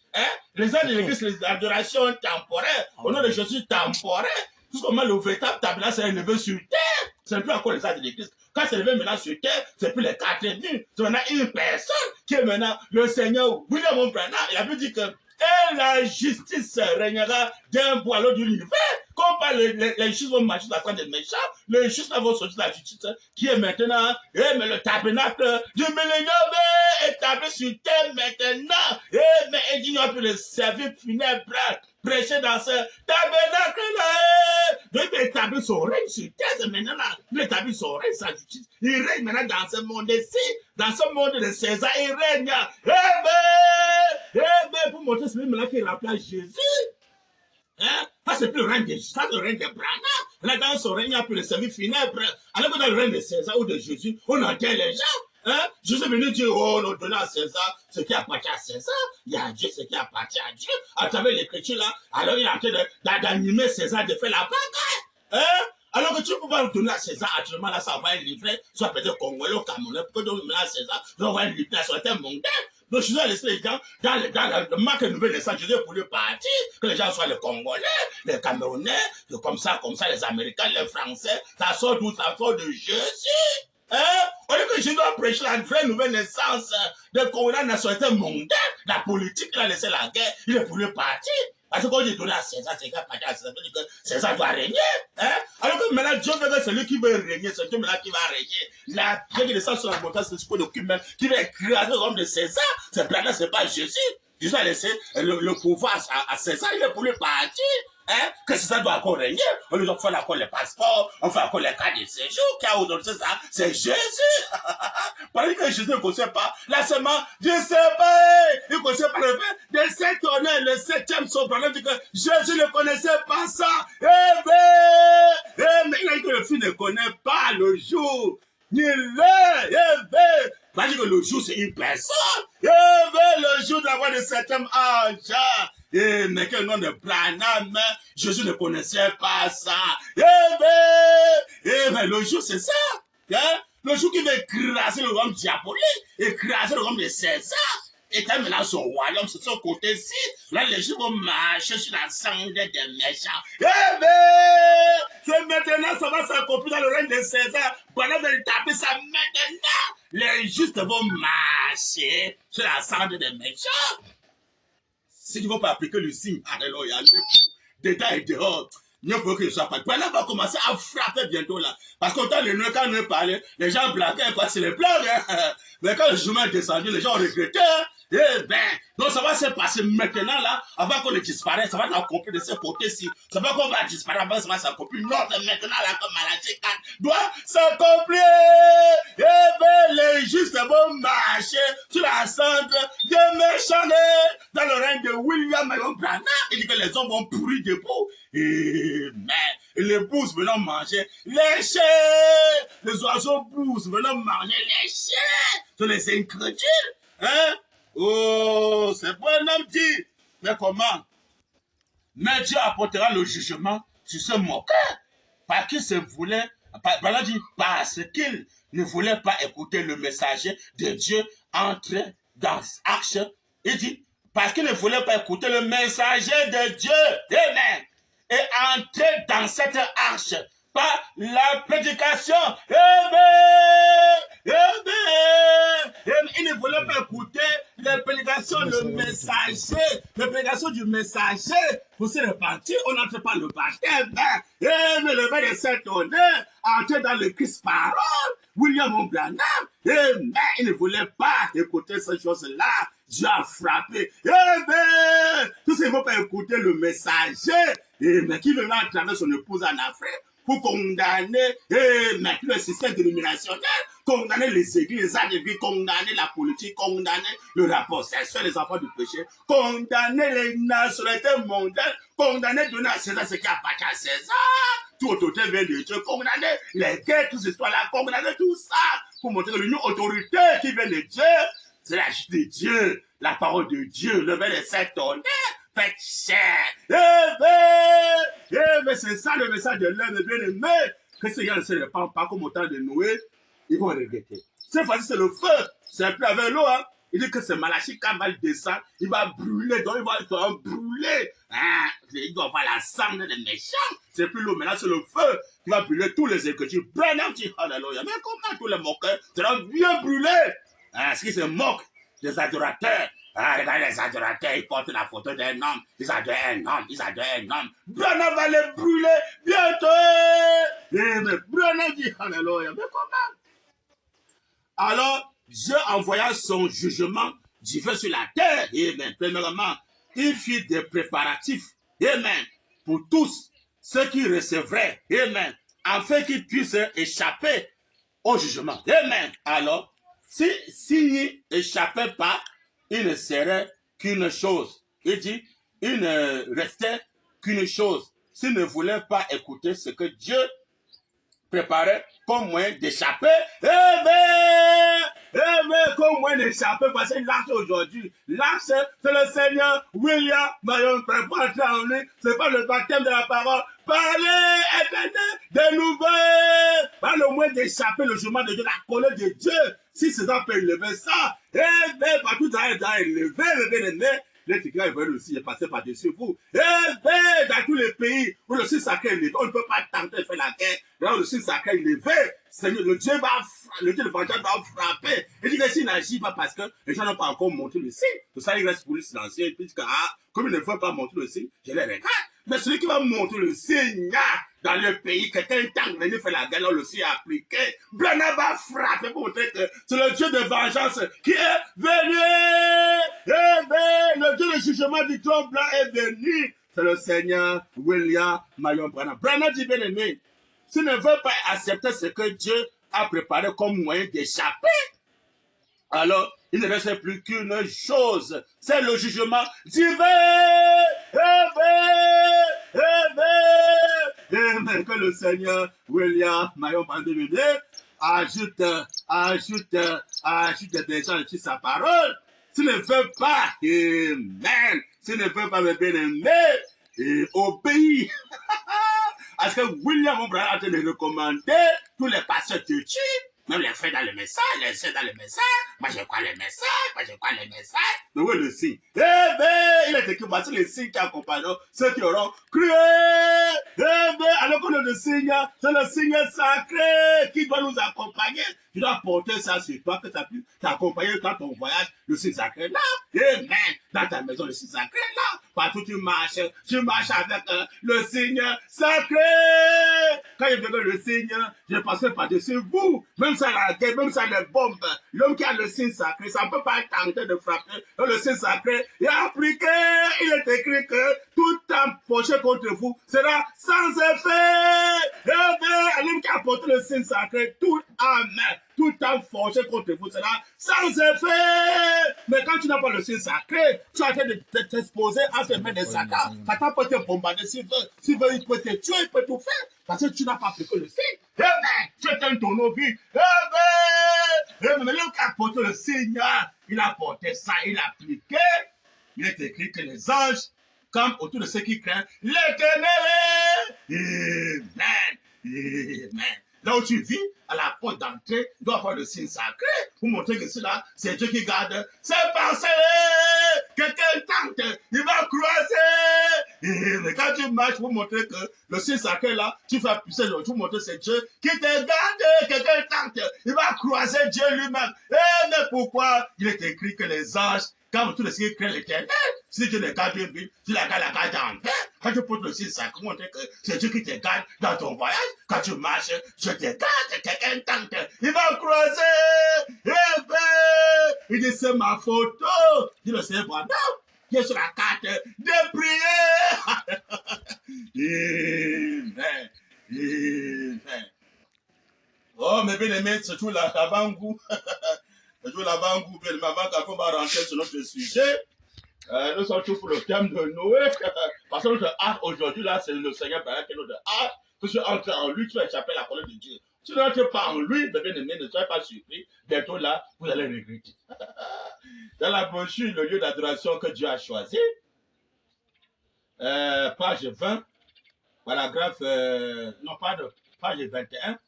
Les arts de l'Église, les adorations temporaires, au nom de Jésus temporaire. Tout comment le véritable tabernacle s'est levé sur terre. Ce n'est plus encore les arts de l'Église. Quand c'est levé maintenant sur terre, c'est plus les 4 nuits. C'est maintenant une personne qui est maintenant le Seigneur William Branham. Il a pu dire que et la justice régnera d'un bout à l'autre de l'univers. Comme pas les justes vont marcher sur la croix des méchants, les justes vont sortir la justice qui est maintenant, mais le tabernacle du millénium est établi sur terre maintenant. Mais il dit, il n'y a plus le service funèbre prêché dans ce tabernacle-là. Donc il établit son règne sur terre, c'est maintenant là. Il établit son règne, sa justice. Il règne maintenant dans ce monde-ci, dans ce monde de César, il règne. Pour montrer ce même là qui remplace Jésus. Ça, c'est plus le règne de Jésus, ça, c'est le règne de Branham. Là, dans son règne, il n'y a plus le service funèbre. Alors que dans le règne de César ou de Jésus, on enterre les gens. Jésus est venu dire, oh, on donne à César ce qui appartient à César. Il y a Dieu ce qui appartient à Dieu. À travers l'écriture là, alors il est en train d'animer César de faire la bagarre. Alors que tu peux pas donner à César, actuellement là, ça va être livré, soit peut-être Congolais ou Camerounais, pour que donner à César, ça va être livré à certains mondains. Donc, Jésus a laissé les gens dans le marque nouvelle naissance. Jésus est pour le parti, que les gens soient les Congolais, les Camerounais, comme ça, les Américains, les Français. Ça sort d'où? Ça sort de Jésus. Au lieu que Jésus a prêché la vraie nouvelle naissance de Congolais nationalité mondaine, la politique, il a laissé la guerre, il est pour le parti. Parce que quand il est donné à César, c'est qu'il parti à César, il dit que César doit régner. Alors que maintenant, Dieu veut que celui qui veut régner, c'est Dieu maintenant qui va régner. La Dieu qui descend sur la montagne, c'est ce qu'on occupe même, qui va écraser l'homme de César. C'est maintenant, c'est pas Jésus. Jésus a laissé le pouvoir à César, il est pour le parti. Hein? Que ça doit encore régner. On lui fait encore les passeports, on fait encore les cartes de séjour. Qui a aujourd'hui c'est ça? C'est Jésus. Parce que Jésus ne connaissait pas la semence, je ne sais pas. Il ne connaissait pas le fait de cet honneur, le 7e soprano dit que Jésus ne connaissait pas ça. Mais que le fils ne connaît pas le jour, ni l'heure. Dit que le jour c'est une personne. Le jour de la voix de 7e ange. Mais quel nom de Branham, Jésus ne connaissait pas ça. Mais le jour c'est ça. Hein? Le jour qui veut écraser le royaume diabolique, écraser le royaume de César, et quand maintenant son royaume, c'est son côté-ci, là les gens vont marcher sur la sangle des méchants. C'est maintenant, ça va s'accomplir dans le règne de César. Pendant de taper ça maintenant, les justes vont marcher sur la sangle des méchants. Si tu ne vas pas appliquer le signe, alléluia, dedans et dehors. Mieux pour que ce soit pas. Voilà, va commencer à frapper bientôt là. Parce qu'autant quand nous parlait, les gens blaguaient, quoi, c'est les blagues. Hein. Mais quand le chemin est descendu, les gens ont regretté. Donc ça va se passer maintenant là, avant qu'on ne disparaisse, ça va s'accomplir de ce côté-ci. C'est pas qu'on va disparaître, avant ça va s'accomplir. Non, c'est maintenant là, comme Malachi 4 doit s'accomplir. Les justes vont marcher sur la cendre des méchants dans le règne de William Branham. Il dit que les hommes vont pourrir debout. Et les bouses venant manger les chiens. Les oiseaux bouses venant manger les chiens. Ce sont les incrédules. Hein? Oh, c'est bon homme dit. Mais comment? Mais Dieu apportera le jugement sur ce moqueur. Parce qu'il se voulait, parce qu'il ne voulait pas écouter le messager de Dieu entrer dans l'arche. Il dit, parce qu'il ne voulait pas écouter le messager de Dieu. Amen. Et entrer dans cette arche par la prédication. Il ne voulait pas écouter la prédication, le messager, la prédication du messager. Pour se repentir, on n'entre pas le baptême. Mais le verre de cet honneur, entrer dans le Christ parole, William Branham. Mais il ne voulait pas écouter ces choses-là. Dieu a frappé. Tout ce ne faut pas écouter le messager. Mais qui veut à travers son épouse en Afrique pour condamner le système dénominationnel, condamner les églises, les églises, condamner la politique, condamner le rapport sexuel, les enfants du péché, condamner les nationalités mondiales, condamner donner à César ce qui appartient à César. Tout autorité vient de Dieu, condamner les guerres, toutes ces histoires-là, condamner tout ça, pour montrer que l'union autorité qui vient de Dieu, c'est la justice de Dieu, la parole de Dieu, le verre de cet honneur. Faites cher. Mais c'est ça le message de l'homme bien-aimé. Que ces gens ne se répandent pas comme au temps de Noé, ils vont regretter. Cette fois-ci, c'est le feu. C'est plus avec l'eau. Hein. Il dit que c'est Malachi quand va descendre, il va brûler, donc il va être brûlé. Hein. Il doit avoir la sangle des méchants. C'est plus l'eau, maintenant c'est le feu qui va brûler tous les écritures. Branham dit, alléluia. Mais comment tous les moqueurs seront bien brûlés? Hein, ce qui se moque des adorateurs. Ah, regardez les adorateurs, ils portent la photo d'un homme. Ils adorent un homme, ils adorent un homme. Branham va les brûler bientôt. Mais Branham dit, alléluia. Mais comment? Alors, Dieu envoya son jugement divin sur la terre. Amen. Premièrement, il fit des préparatifs. Amen. Pour tous ceux qui recevraient. Amen. Afin qu'ils puissent échapper au jugement. Amen. Alors, s'ils n'échappaient pas, il ne serait qu'une chose. Il dit, il ne restait qu'une chose. S'il ne voulait pas écouter ce que Dieu préparait comme moyen d'échapper, comme moyen d'échapper, parce que l'arche aujourd'hui, l'arche, c'est le Seigneur William Marion prépare en lui, c'est pas le baptême de la parole. Parlez, éternel, de nouveau, par le moyen d'échapper le jugement de Dieu, la colère de Dieu. Si César peut élever ça, partout dans élevé, le bien-aimé, les Tigres veulent aussi passer par-dessus vous. Dans tous les pays où le signe sacré est élevé, on ne peut pas tenter de faire la guerre. Là où le signe sacré est élevé, Seigneur, le Dieu de l'évangile va frapper. Il dit que s'il n'agit pas parce que les gens n'ont pas encore montré le signe, tout ça il reste pour lui silencieux. Il dit que, comme il ne veut pas montrer le signe, je les regarde. Mais celui qui va montrer le signe dans le pays, quelqu'un tant que fait la guerre, là, le signe appliqué, Branham va frapper pour montrer que c'est le Dieu de vengeance qui est venu. Le Dieu de jugement du trône blanc est venu c'est le Seigneur William Marion Branham. Branham dit, bien aimé, tu ne veux pas accepter ce que Dieu a préparé comme moyen d'échapper, alors il ne reste plus qu'une chose, c'est le jugement divin. Amen. Que le Seigneur William Marion Branham ajoute des gens sur sa parole. Tu ne veux pas, amen, tu ne veux pas me bien-aimer, obéis à ce que William Branham a recommandé. Tous les pasteurs te tuent, même les frères dans le message, les sœurs dans le message. Moi je crois les messages, mais oui le signe. Eh bien, il est écrit, voici les signes qui accompagneront ceux qui auront cru. Eh bien, alors que le signe, c'est le signe sacré qui doit nous accompagner. Tu dois porter ça sur toi, que ça puisse t'accompagner dans ton voyage, le signe sacré là. Amen. Dans ta maison, le signe sacré là. Partout tu marches avec le signe sacré. Quand il veut le signe, je passais par-dessus vous. Même ça la guerre, même ça les bombes. L'homme qui a le signe sacré, ça ne peut pas tenter de frapper. Le signe sacré est appliqué. Il est écrit que tout temps fauché contre vous sera sans effet. Eh bien, l'homme qui a porté le signe sacré, tout amen. Tout temps forgé contre vous sera sans effet. Mais quand tu n'as pas le signe sacré, tu es en train de t'exposer à te mettre des Satan. Satan peut te bombarder s'il veut, il peut te tuer, il peut tout faire. Parce que tu n'as pas appliqué le signe. Amen. Tu es un tonneau vide. Amen. Mais l'homme qui a porté le signe, il a porté ça, il a appliqué. Il est écrit que les anges campent autour de ceux qui craignent l'Éternel. Amen. Amen. Là où tu vis, à la porte d'entrée, tu dois avoir le signe sacré pour montrer que cela, c'est Dieu qui garde ses pensées. Quelqu'un tente, il va croiser. Mais quand tu marches pour montrer que le signe sacré là, tu fais pousser le tout, montrer que c'est Dieu qui te garde. Quelqu'un tente, il va croiser Dieu lui-même. Mais pourquoi il est écrit que les anges, quand tous les qui craignent l'Éternel, si tu les gardes bien, tu la gardes en paix. Quand tu portes le signe sacré, montrer que c'est Dieu qui te garde dans ton voyage. Quand tu marches, je te garde, quelqu'un tente, il va croiser. Eh ben, il dit c'est ma photo. Dit le Seigneur Branham, qui est sur la carte de prière. Amen. Amen. Oh, mais bien aimé, c'est tout l'avant-goût. C'est tout l'avant-goût, bien aimé, avant qu'on va rentrer sur notre sujet. Nous sommes tous pour le thème de Noé. Parce que notre art aujourd'hui, là, c'est le Seigneur qui est notre art. Tu entres en lui, tu vas échapper à la colère de Dieu. Si tu n'entres pas en lui, bien aimé, ne soyez pas surpris. Bientôt là, vous allez regretter. Dans la brochure, le lieu d'adoration que Dieu a choisi, page 20, paragraphe, page 21,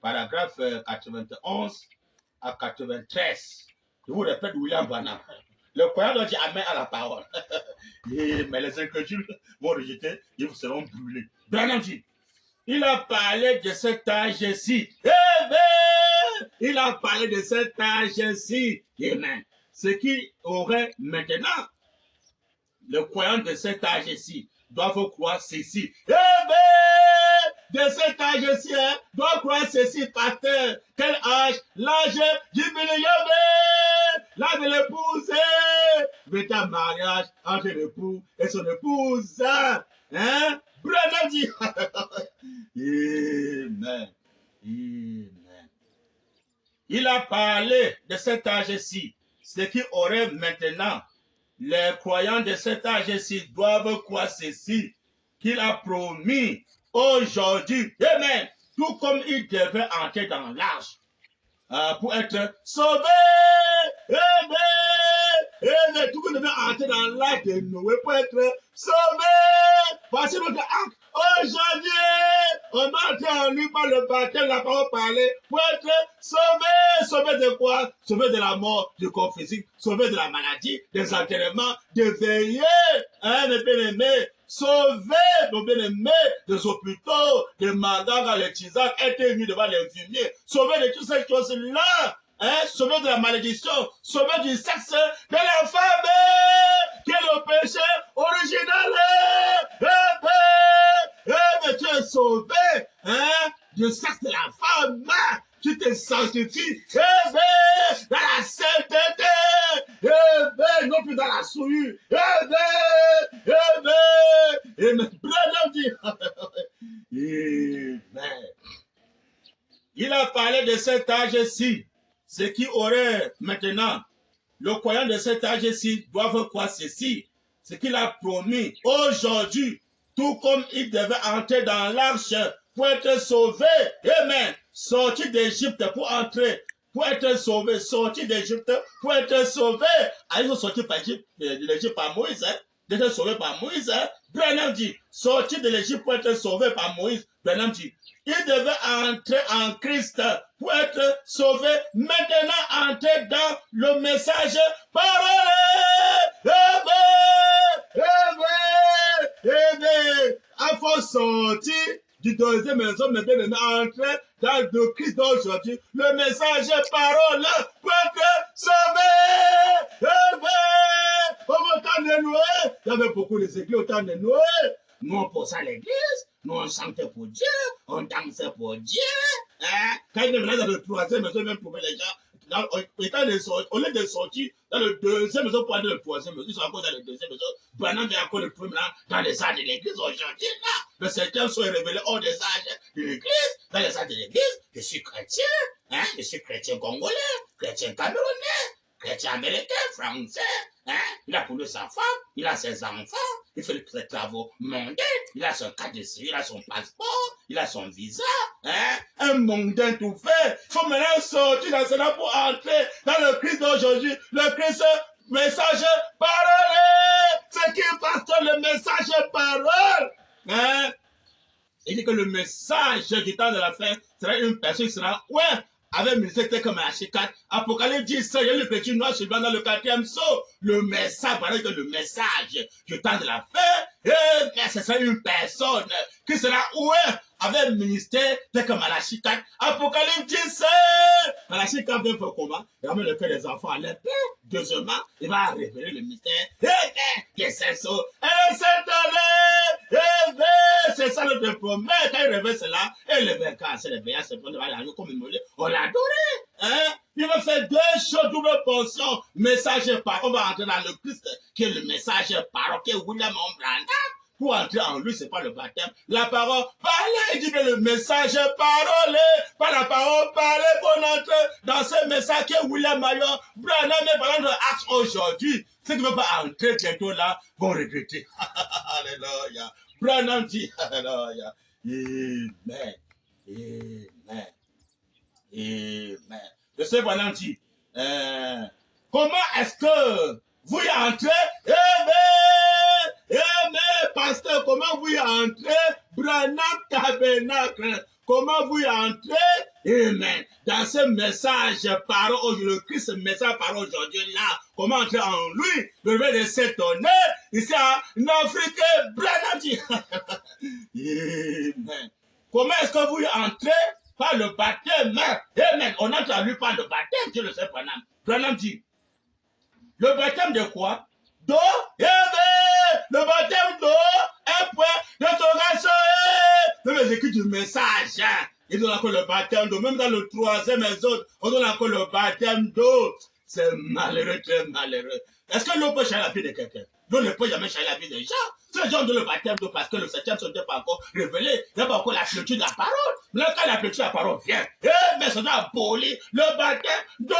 paragraphe 91 à 93. Je vous répète, William Branham. Le croyant doit dire amen à la parole. Mais les incrédules vont rejeter, ils vous seront brûlés. Branham dit, il a parlé de cet âge-ci. Il a parlé de cet âge-ci. Amen. Ce qui aurait maintenant, le croyant de cet âge-ci, doivent croire ceci. De cet âge-ci, doit croire ceci, pasteur. Quel âge? L'âge du millénaire. L'âge de l'épouse. C'est un mariage entre l'époux et son épouse. Hein? Branham dit. Amen. Amen. Il a parlé de cet âge-ci. Ce qui aurait maintenant, les croyants de cet âge-ci doivent croire ceci, qu'il a promis aujourd'hui. Amen. Tout comme il devait entrer dans l'arche pour être sauvé. Amen. Amen. Tout comme il devait entrer dans l'arche de Noé pour être sauvé. Voici notre acte. Aujourd'hui, on entre en lui par le baptême, la parole parlée, pour être sauvé. Sauvé de quoi? Sauvé de la mort, du corps physique, sauvé de la maladie, des enterrements, de veiller, hein, mes bien-aimés. Sauvé, nos bien-aimés, des hôpitaux, des mandats dans les tisanes, être mis devant l'infirmier. Sauvé de toutes ces choses-là. Hein, sauvé de la malédiction, sauvé du sexe de la femme, qui est le péché original. Mais tu es sauvé, hein, du sexe de la femme. Tu te sanctifies, dans la sainteté, non plus dans la souillure, Amen. Branham dit, Amen. Il a parlé de cet âge-ci, ce qui aurait maintenant, le croyant de cet âge-ci doivent croire ceci, ce qu'il a promis aujourd'hui, tout comme il devait entrer dans l'arche pour être sauvé. Amen. Sortir d'Égypte pour entrer, pour être sauvé, sortir d'Égypte pour être sauvé. Ah, ils sont sortis de l'Égypte par Moïse, hein? D'être sauvé par Moïse. Hein? Branham dit, sortir de l'Égypte pour être sauvé par Moïse. Branham dit, il devait entrer en Christ pour être sauvé. Maintenant, entrer dans le message parole. Il faut sortir du deuxième maison, mais bien entrer dans le Christ d'aujourd'hui. Le message parole pour être sauvé. Au temps de Noé, il y avait beaucoup d'églises au temps de Noé. Nous, on poussait à l'église, nous, on chantait pour Dieu, on dansait pour Dieu. Hein? Quand il est venu dans le troisième maison, même pour les gens, au lieu de sortir dans le deuxième maison pour aller dans le troisième maison, ils sont encore dans le deuxième maison. Maintenant, il y a encore le premier dans les âges de l'église aujourd'hui. Là, le septième sont révélés hors des âges de l'église, dans les âges de l'église. Je suis chrétien, hein? Je suis chrétien congolais, chrétien camerounais, chrétien américain, français. Hein? Il a connu sa femme, il a ses enfants, il fait les travaux mondains, il a son carte de séjour, il a son passeport, il a son visa. Hein? Un mondain tout fait. Il faut maintenant sortir dans cela pour entrer dans le Christ d'aujourd'hui. Le Christ, message, parole. C'est qui pasteur le message, parole. Hein? Il dit que le message du temps de la fin sera une personne qui sera, ouais, avec un ministère comme H4, Apocalypse 10, il y a le petit noir suivant dans le 4e saut. Le message, voilà que le message du temps de la fin, ce sera une personne qui sera, ouais, avec un ministère comme Malachi 4, Apocalypse 10, Malachi 4 veut faire comment? Il ramène le cœur des enfants à l'épée. Deuxièmement, il va révéler le mystère. Qu'est-ce que c'est ça? C'est ça le premier. Quand il révèle cela, et le vainqueur, c'est le veillard, c'est pour aller comme une mollet. On l'a adoré. Hein? Il va faire deux choses, double portion. Message par. On va entrer dans le Christ, qui est le message par, qui est William Branham. Pour entrer en lui, c'est pas le baptême. La parole, parler, il dit que le message parole, pas la parole, parler pour entrer dans ce message qui est William Mayor. Branham est parlant de acte aujourd'hui. Ceux qui ne veulent pas entrer bientôt là vont regretter. Alléluia. Branham dit, alléluia. Amen. Amen. Amen. Je sais, Branham dit, comment est-ce que vous y entrez? Amen, pasteur, comment vous y entrez? Branham Tabernacle, comment vous y entrez? Amen. Dans ce message par aujourd'hui, le Christ, ce message par aujourd'hui là, comment entrer en lui? Le réveil de s'étonner, ici en Afrique, Branham dit. Amen. Comment est-ce que vous y entrez? Par le baptême. Amen. On entre en lui par le baptême, Dieu le sait, Branham. Branham dit. Le baptême de quoi? D'eau? Amen. Le baptême d'eau, un point d'interrogation. Même les écrits du message, hein. Ils donnent encore le baptême d'eau. Même dans le troisième épisode, on donne encore le baptême d'eau. C'est malheureux, très malheureux. Est-ce que l'eau peut changer la vie de quelqu'un? L'eau ne peut jamais changer la vie des gens. Ces gens donnent le baptême d'eau parce que le septième ne s'était pas encore révélé. Il n'y a pas encore la plénitude de la parole. Mais là, quand la plénitude de la parole vient, mais ça doit abolir le baptême d'eau.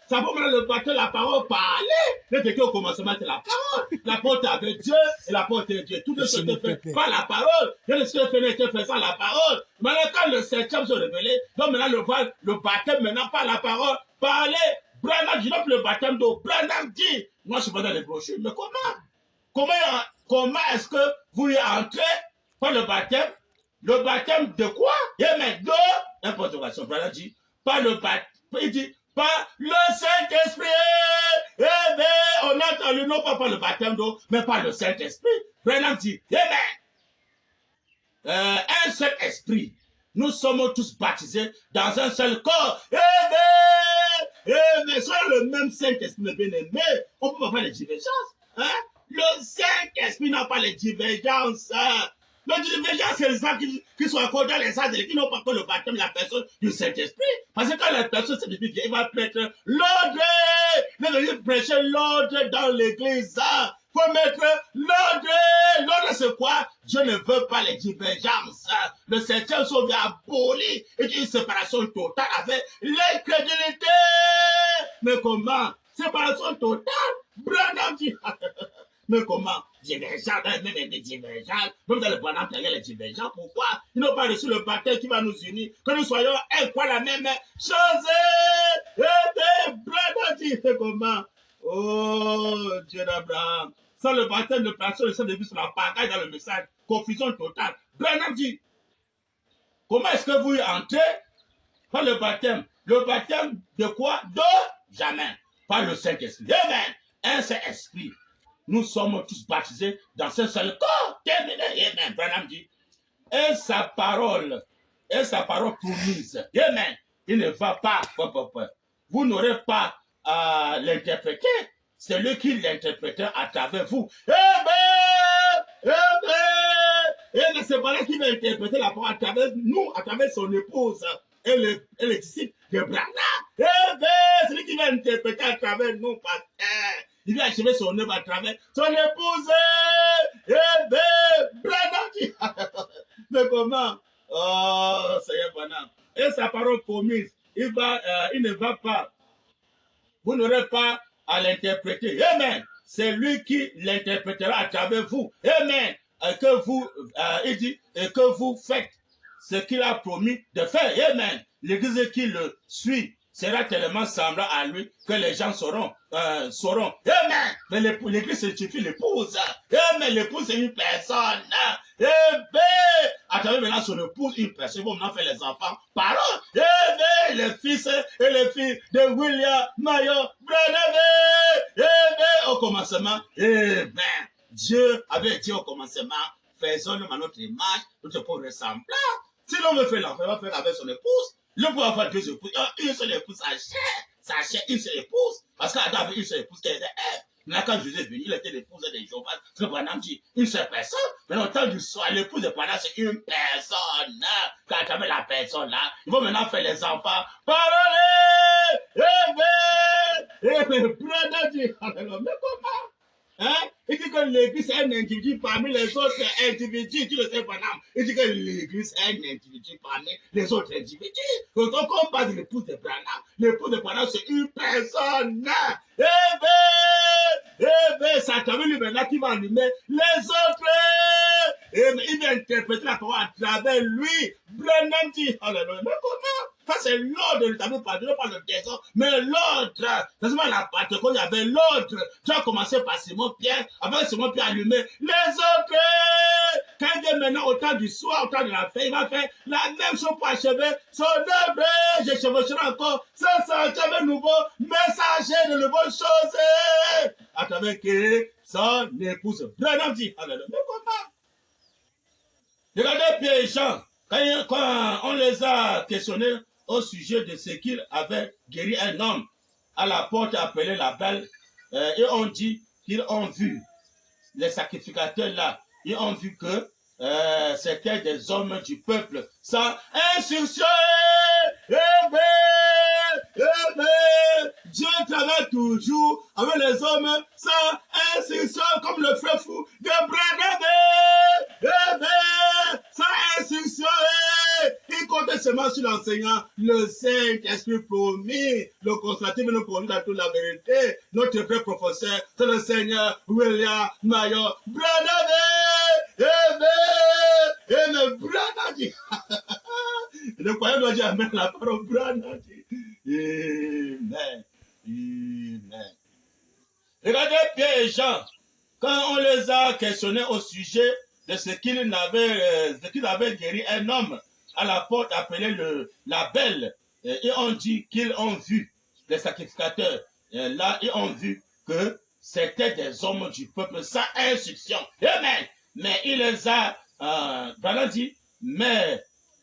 Ça peut maintenant le baptême de la parole parler. Le vécu au commencement, c'est la parole. La porte avec Dieu et la porte de Dieu. Tout ce qui est fait par la parole. Et ce qui est fait sans la parole. Maintenant, quand le septième se révélé, donc maintenant le baptême maintenant par la parole, parler. Branham dit non le baptême d'eau. Branham dit, moi je suis pas dans les brochures, mais comment est-ce que vous y entrez par le baptême? Le baptême de quoi? Amen. D'eau. Importation. Branham dit, pas le baptême. Il dit, par le Saint-Esprit. Amen. On entre le non pas par le baptême d'eau, mais par le Saint-Esprit. Branham dit, Amen. Un seul esprit. Nous sommes tous baptisés dans un seul corps. Amen. Mais soit le même Saint-Esprit, le bien-aimé, on ne peut pas faire les divergences. Hein? Le Saint-Esprit n'a pas les divergences. Le divergence, c'est les gens qui sont encore dans les âges, qui n'ont pas encore le baptême de la personne du Saint-Esprit. Parce que quand la personne se défie, il va mettre l'ordre. Il va prêcher l'ordre dans l'église. Il faut mettre l'ordre. L'ordre, c'est quoi? Dieu ne veut pas les divergences. Le septième jour vient abolir une séparation totale avec l'incrédulité. Mais comment? Séparation totale? Branham dit. Mais comment? Divergents, même des divergents. Même dans le Branham, il y a les divergents. Pourquoi? Ils n'ont pas reçu le baptême qui va nous unir. Que nous soyons un quoi la même chose. Et Branham dit. Mais comment? Oh, Dieu d'Abraham. Sans le baptême de personne, le Saint-Esprit sur la pagaille dans le message. Confusion totale. Branham dit. Comment est-ce que vous entrez par le baptême? Le baptême de quoi? De jamais. Par le Saint-Esprit. Amen. Un Saint-Esprit. Nous sommes tous baptisés dans ce seul corps. Terminé. Amen. Branham dit. Et sa parole promise. Amen. Il ne va pas. Vous n'aurez pas à l'interpréter. C'est lui qui l'interprète à travers vous. Amen. Et c'est pas là qui va interpréter la parole à travers nous, à travers son épouse et les disciples de Branham. C'est lui qui va interpréter à travers nous, pasteur. Il va achever son œuvre à travers son épouse. Branham dit. Mais comment? Oh, Seigneur Branham. Et sa parole promise, il ne va pas. Vous n'aurez pas à l'interpréter. Amen. C'est lui qui l'interprétera à travers vous. Amen. Il dit, et que vous faites ce qu'il a promis de faire. Amen. L'église qui le suit sera tellement semblant à lui que les gens sauront. Amen. Mais l'église signifie l'épouse. Amen. L'épouse, c'est une personne. Amen. À travers maintenant son épouse, une personne. Ils vont maintenant faire les enfants. Parole. Amen. Les fils et les filles de William Mayo Branham. Amen. Au commencement. Amen. Dieu avait dit au commencement, faisons-nous à notre image, notre pauvre ressemblant. Si l'homme veut faire l'enfant, il va faire avec son épouse. Le peut avoir deux épouses. Une seule épouse, sa chair, une seule épouse. Parce qu'Adam avait une seule épouse qui était Ève. Mais quand Jésus est venu, il était l'épouse de Jéhovah. Ce que Branham dit, une seule personne. Mais en temps du soir, l'épouse de Branham, c'est une personne. Quand tu as la personne là, ils vont maintenant faire les enfants. Parole! Amen! Branham dit, mais comment? Hein? Il dit que l'église est un individu parmi les autres individus. Tu le sais, Branham. Il dit que l'église est un individu parmi les autres individus. Donc, on parle de l'épouse de Branham. L'épouse de Branham, c'est une personne. Satan, lui, maintenant, qui va allumer les autres. Il va interpréter la parole à travers lui. Branham dit, alléluia. Mais comment? Ça, c'est l'ordre, tu n'avais pas le désordre, mais l'ordre. C'est seulement la Pentecôte, il y avait l'ordre. Tu as commencé par Simon-Pierre, avec Simon-Pierre allumé. Les autres, quand il vient maintenant au temps du soir, au temps de la fête, il va faire la même chose pour achever son œuvre. Je chevaucherai encore ce sentier nouveau, messager de nouvelles choses. À travers que son épouse. Branham dit, alléluia. Mais comment? Regardez Pierre et Jean, quand on les a questionnés au sujet de ce qu'il avait guéri un homme à la porte appelée la Belle, et on dit qu'ils ont vu, les sacrificateurs là, ils ont vu que c'était des hommes du peuple sans instruction. Dieu travaille toujours avec les hommes sans instruction, comme le frère fou de Branham. Sans instruction, il comptait seulement sur l'enseignant, le Saint-Esprit promis, le consolateur nous conduit dans toute la vérité. Notre frère professeur, c'est le Seigneur William Mayo Branham. Amen. Branham dit. Le croyant doit dire Amen, la parole Branham dit. Amen. Amen. Regardez Pierre et Jean, quand on les a questionnés au sujet de ce qu'ils avaient guéri un homme à la porte appelée la Belle, et on dit qu'ils ont vu, les sacrificateurs, là, ils ont vu que c'était des hommes du peuple sans instruction. Amen. Mais il les a, Branham dit, mais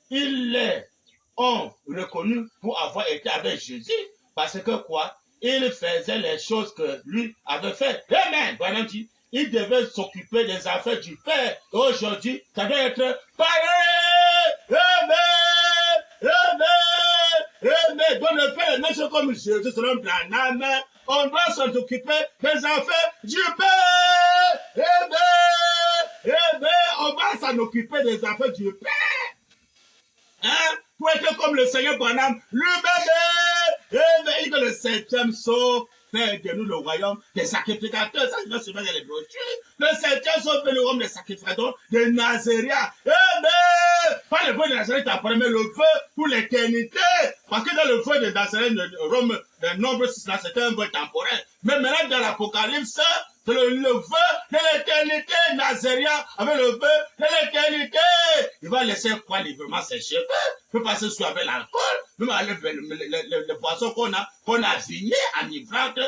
ils les ont reconnus pour avoir été avec Jésus, parce que quoi? Il faisait les choses que lui avait fait. Amen. Branham dit, il devait s'occuper des affaires du Père. Aujourd'hui, ça doit être pareil. Amen. Donc, le faire les mêmes choses comme Jésus selon Branham, on doit s'occuper des affaires du Père. Amen. s'en occuper des affaires du Père. Hein? Pour être comme le Seigneur Branham, le bébé, et que le 7e saut fait de nous le royaume des sacrificateurs. Ça, je vais se mettre dans les brochures. Le 7e saut fait le royaume des sacrificateurs, des Nazaréens. Pas le feu de Nazareth après, mais le feu pour l'éternité. Parce que dans le feu de Nazareth, Rome, le nombre 6, là, c'était un feu temporel. Mais maintenant, dans l'Apocalypse, c'est le feu de l'éternité, Nazaréen, avec le feu de l'éternité. Il va laisser quoi librement ses cheveux, il peut passer sous avec l'alcool, même avec le poisson qu'on a vigné, enivrante.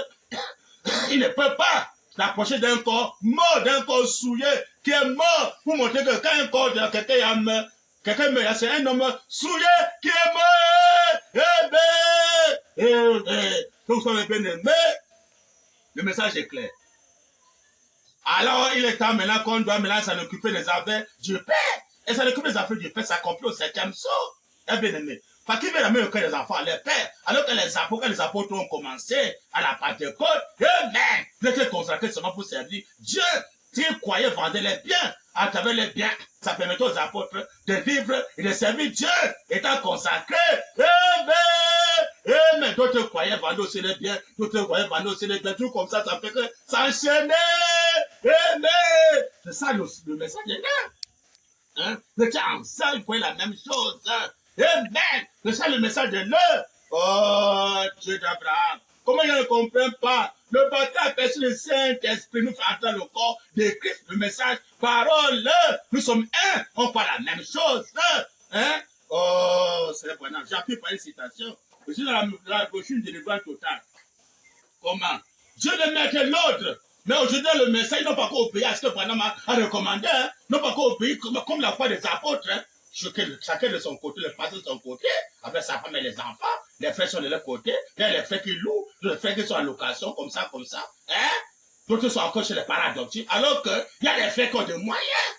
Il ne peut pas s'approcher d'un corps mort, d'un corps souillé, qui est mort, pour montrer que quand un corps de quelqu'un meurt, c'est un homme souillé qui est mort. Que vous soyez bien aimés, le message est clair. Alors, il est temps maintenant qu'on doit maintenant s'en occuper des affaires du Père. Et s'en occuper des affaires du Père, ça accomplit au 7e saut. Eh bien aimé. Parce qu'il veut ramener le cœur des enfants à leur Père. Alors que les apôtres ont commencé à la Pentecôte, eux-mêmes, ils étaient consacrés seulement pour servir Dieu. S'ils croyaient vendre les biens, à travers les biens, ça permettait aux apôtres de vivre et de servir Dieu, étant consacrés. Mais d'autres croyaient vendre aussi les biens, d'autres croyaient vendre aussi les biens, tout comme ça fait que ça enchaînait. C'est ça le message de là. Hein? Vous étiez ensemble, vous croyez la même chose. Amen. C'est ça le message de là. Oh, Dieu d'Abraham. Comment je ne comprends pas? Le baptême aperçu le Saint-Esprit nous fait entrer le corps de Christ, le message, parole. Nous sommes un, on parle la même chose. Hein? Oh, c'est bon. J'appuie par une citation. Je suis dans la brochure de délivrance totale. Comment? Dieu ne met que l'autre. Mais aujourd'hui, le message, ils n'ont pas qu'au pays à ce que Branham a recommandé. Hein? Ils n'ont pas qu'au pays comme la foi des apôtres. Hein? Chacun de son côté, le pasteur de son côté, avec sa femme et les enfants. Les frères sont de leur côté. Il y a les frères qui louent, les frères qui sont en location, comme ça. Hein? D'autres sont encore chez les parents adoptifs. Alors qu'il y a les frères qui ont des moyens.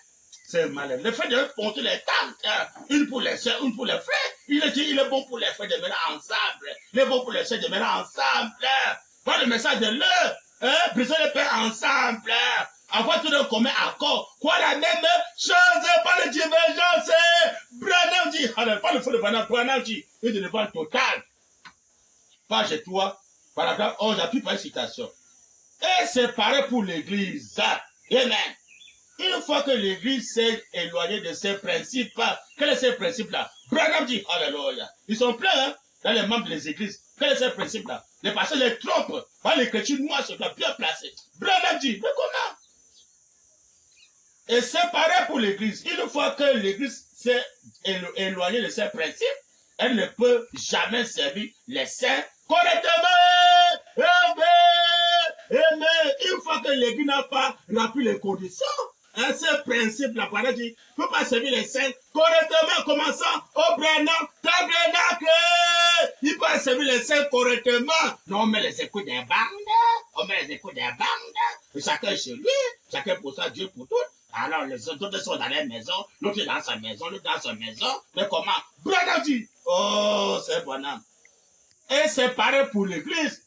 C'est malin. Les frères doivent compter les tantes. Hein? Une pour les soeurs, une pour les frères. Il est bon pour les frères de venir ensemble. Il est bon pour les soeurs de venir ensemble. Voilà le message de l'heure. Hein? Briser les pères ensemble. Avoir tout le commun accord. Quoi la même chose, pas de divergence. Branham dit, alors, pas le feu de Branham dit, une délivrance totale. Page 3, paragraphe 11, j'appuie par une citation. Et c'est pareil pour l'église. Amen. Une fois que l'église s'est éloignée de ses principes, quels sont ces principes-là? Branham dit, alléluia. Ils sont pleins, hein, dans les membres des églises. Quels sont ces principes-là? Les pasteurs les trompent. Les chrétiens noirs se doivent bien placer. Branham dit, mais comment? Et c'est pareil pour l'église. Une fois que l'église s'est éloignée de ses principes, elle ne peut jamais servir les saints correctement. Une fois que l'église n'a pas rempli les conditions, ce principe-là, par exemple, ne peut pas servir les saints correctement, commençant au Branham, tabernacle. Il peut servir les saints correctement. Non, on met les écoutes des bandes. Et chacun chez lui, chacun pour ça, Dieu pour tout. Alors, les autres sont dans leur maison, l'autre est dans sa maison, l'autre dans sa maison. Mais comment? Branham dit, oh, c'est Branham. Et c'est pareil pour l'église.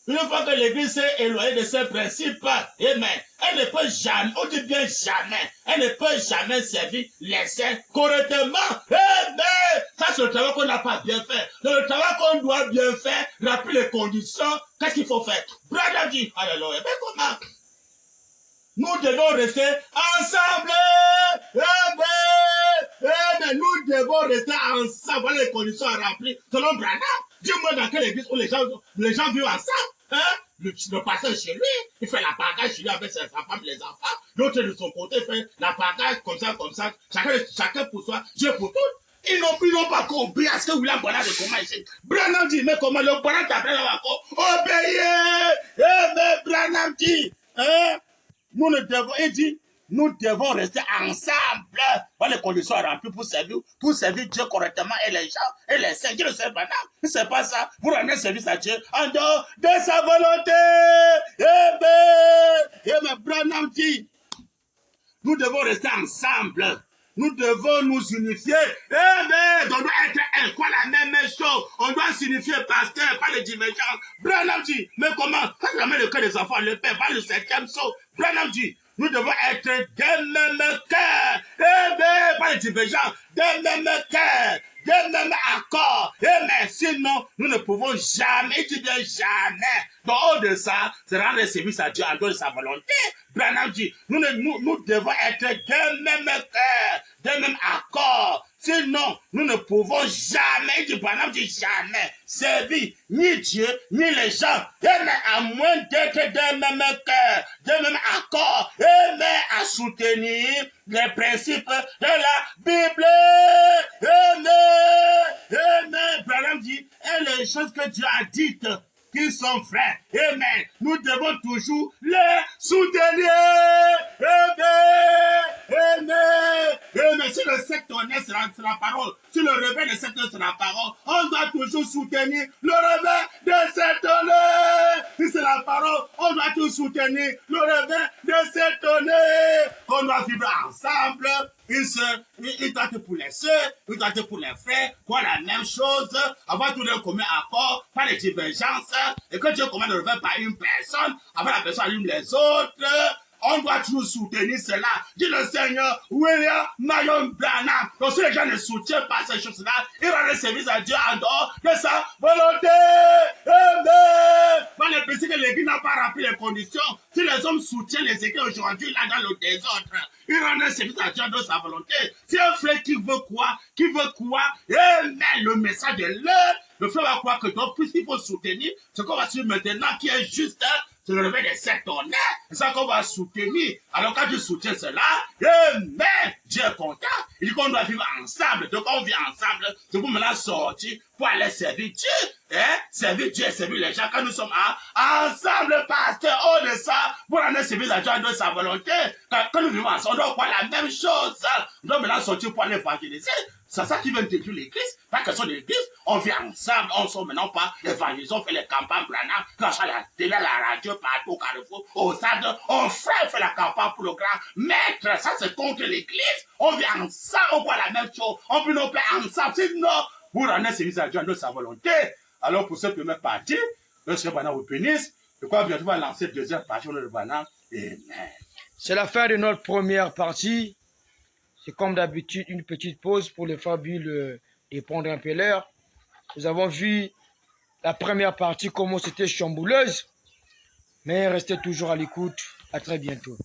Une fois que l'église s'est éloignée de ses principes, amen, elle ne peut jamais, on dit bien jamais, elle ne peut jamais servir les saints correctement. Amen. Ça, c'est le travail qu'on n'a pas bien fait. C'est le travail qu'on doit bien faire, remplir les conditions. Qu'est-ce qu'il faut faire? Branham dit, alléluia, mais comment? Nous devons rester ensemble. Nous devons rester ensemble. Voilà les conditions à remplir. Selon Branham, dis-moi dans quelle église où les gens vivent ensemble. Hein? Le pasteur chez lui, il fait la partage chez lui avec sa femme et les enfants. L'autre de son côté fait la partage comme ça. Chacun pour soi, Dieu pour tous. Ils n'ont pas compris à ce que William Branham de comment ici. Branham dit, mais comment le Branham t'appelle encore? Obéir. Mais Branham dit, hein? Nous devons rester ensemble. Voilà les conditions remplies pour servir Dieu correctement et les gens et les saints. Dieu ne sait pas, non. C'est pas ça. Vous rendez service à Dieu en dehors de sa volonté. Mais Branham dit, nous devons rester ensemble. Nous devons nous unifier. On doit être un. Quoi la même chose? On doit s'unifier, pasteur, pas de divergence. Branham dit, mais comment? Quand tu amènes le cœur des enfants, le Père, pas le 7e saut. Branham dit, nous devons être d'un même cœur. pas de divergence, d'un même cœur, d'un même accord. Mais sinon, nous ne pouvons jamais, tu dis jamais. Donc, au de ça, c'est rendre service à Dieu en dehors de sa volonté. Branham dit, nous devons être d'un même cœur, d'un même accord. Sinon, nous ne pouvons jamais, dit Branham dit jamais, servir ni Dieu, ni les gens. Mais à moins d'être d'un même cœur, d'un même accord, mais à soutenir les principes de la Bible. Amen. Branham dit, et les choses que Dieu a dites, qui sont frères. Amen. Nous devons toujours les soutenir. Amen. Amen. Si le secte honnête, c'est la parole. Si le réveil de secte c'est la parole, on doit toujours soutenir le réveil de cet honneur. Si c'est la parole, on doit toujours soutenir le réveil de cet honneur. On doit vivre ensemble. Une tente pour les soeurs, une tente pour les frères, quoi la même chose, avoir tout le commun accord, pas de divergences, et que Dieu commande le réveil par une personne, avant la personne allume les autres. On doit toujours soutenir cela. Dit le Seigneur, William Marion Branham. Donc si les gens ne soutiennent pas ces choses-là, ils rendent service à Dieu en dehors de sa volonté. Amen. Pas les péchés que l'Église n'a pas rempli les conditions. Si les hommes soutiennent les églises aujourd'hui, là dans le désordre, ils rendent service à Dieu en dehors de sa volonté. Si un frère qui veut quoi, amen, le message de l'heure, le frère va croire que donc, puisqu'il faut soutenir, ce qu'on va suivre maintenant qui est juste, c'est le réveil des sectes honnêtes. C'est ça qu'on va soutenir. Alors quand tu soutiens cela, amen, Dieu est content. Il dit qu'on doit vivre ensemble. Donc on vit ensemble. C'est pour maintenant sortir pour aller servir Dieu. Servir Dieu et servir les gens. Quand nous sommes ensemble, pasteur, au de ça, pour aller servir la Dieu de sa volonté. Quand nous vivons ensemble, on doit voir la même chose. On doit maintenant sortir pour aller évangéliser. C'est ça qui vient détruire l'église. Pas question de l'église. On vit ensemble. On ne sort maintenant pas évangéliser. On fait les campagnes Branham. Quand ça, la télé, la radio, partout au Carrefour, au stade. On fait la campagne pour le grand maître. Ça, c'est contre l'église. On vit ensemble. On voit la même chose. On peut nous faire ensemble. Sinon, vous rendez service à Dieu de sa volonté. Alors, pour cette première partie, le Seigneur Branham vous bénisse. Je crois que bientôt on va lancer la deuxième partie de Branham. Amen. C'est la fin de notre première partie. C'est comme d'habitude une petite pause pour les fabules et prendre un peu l'air. Nous avons vu la première partie, comment c'était chambouleuse. Mais restez toujours à l'écoute. À très bientôt.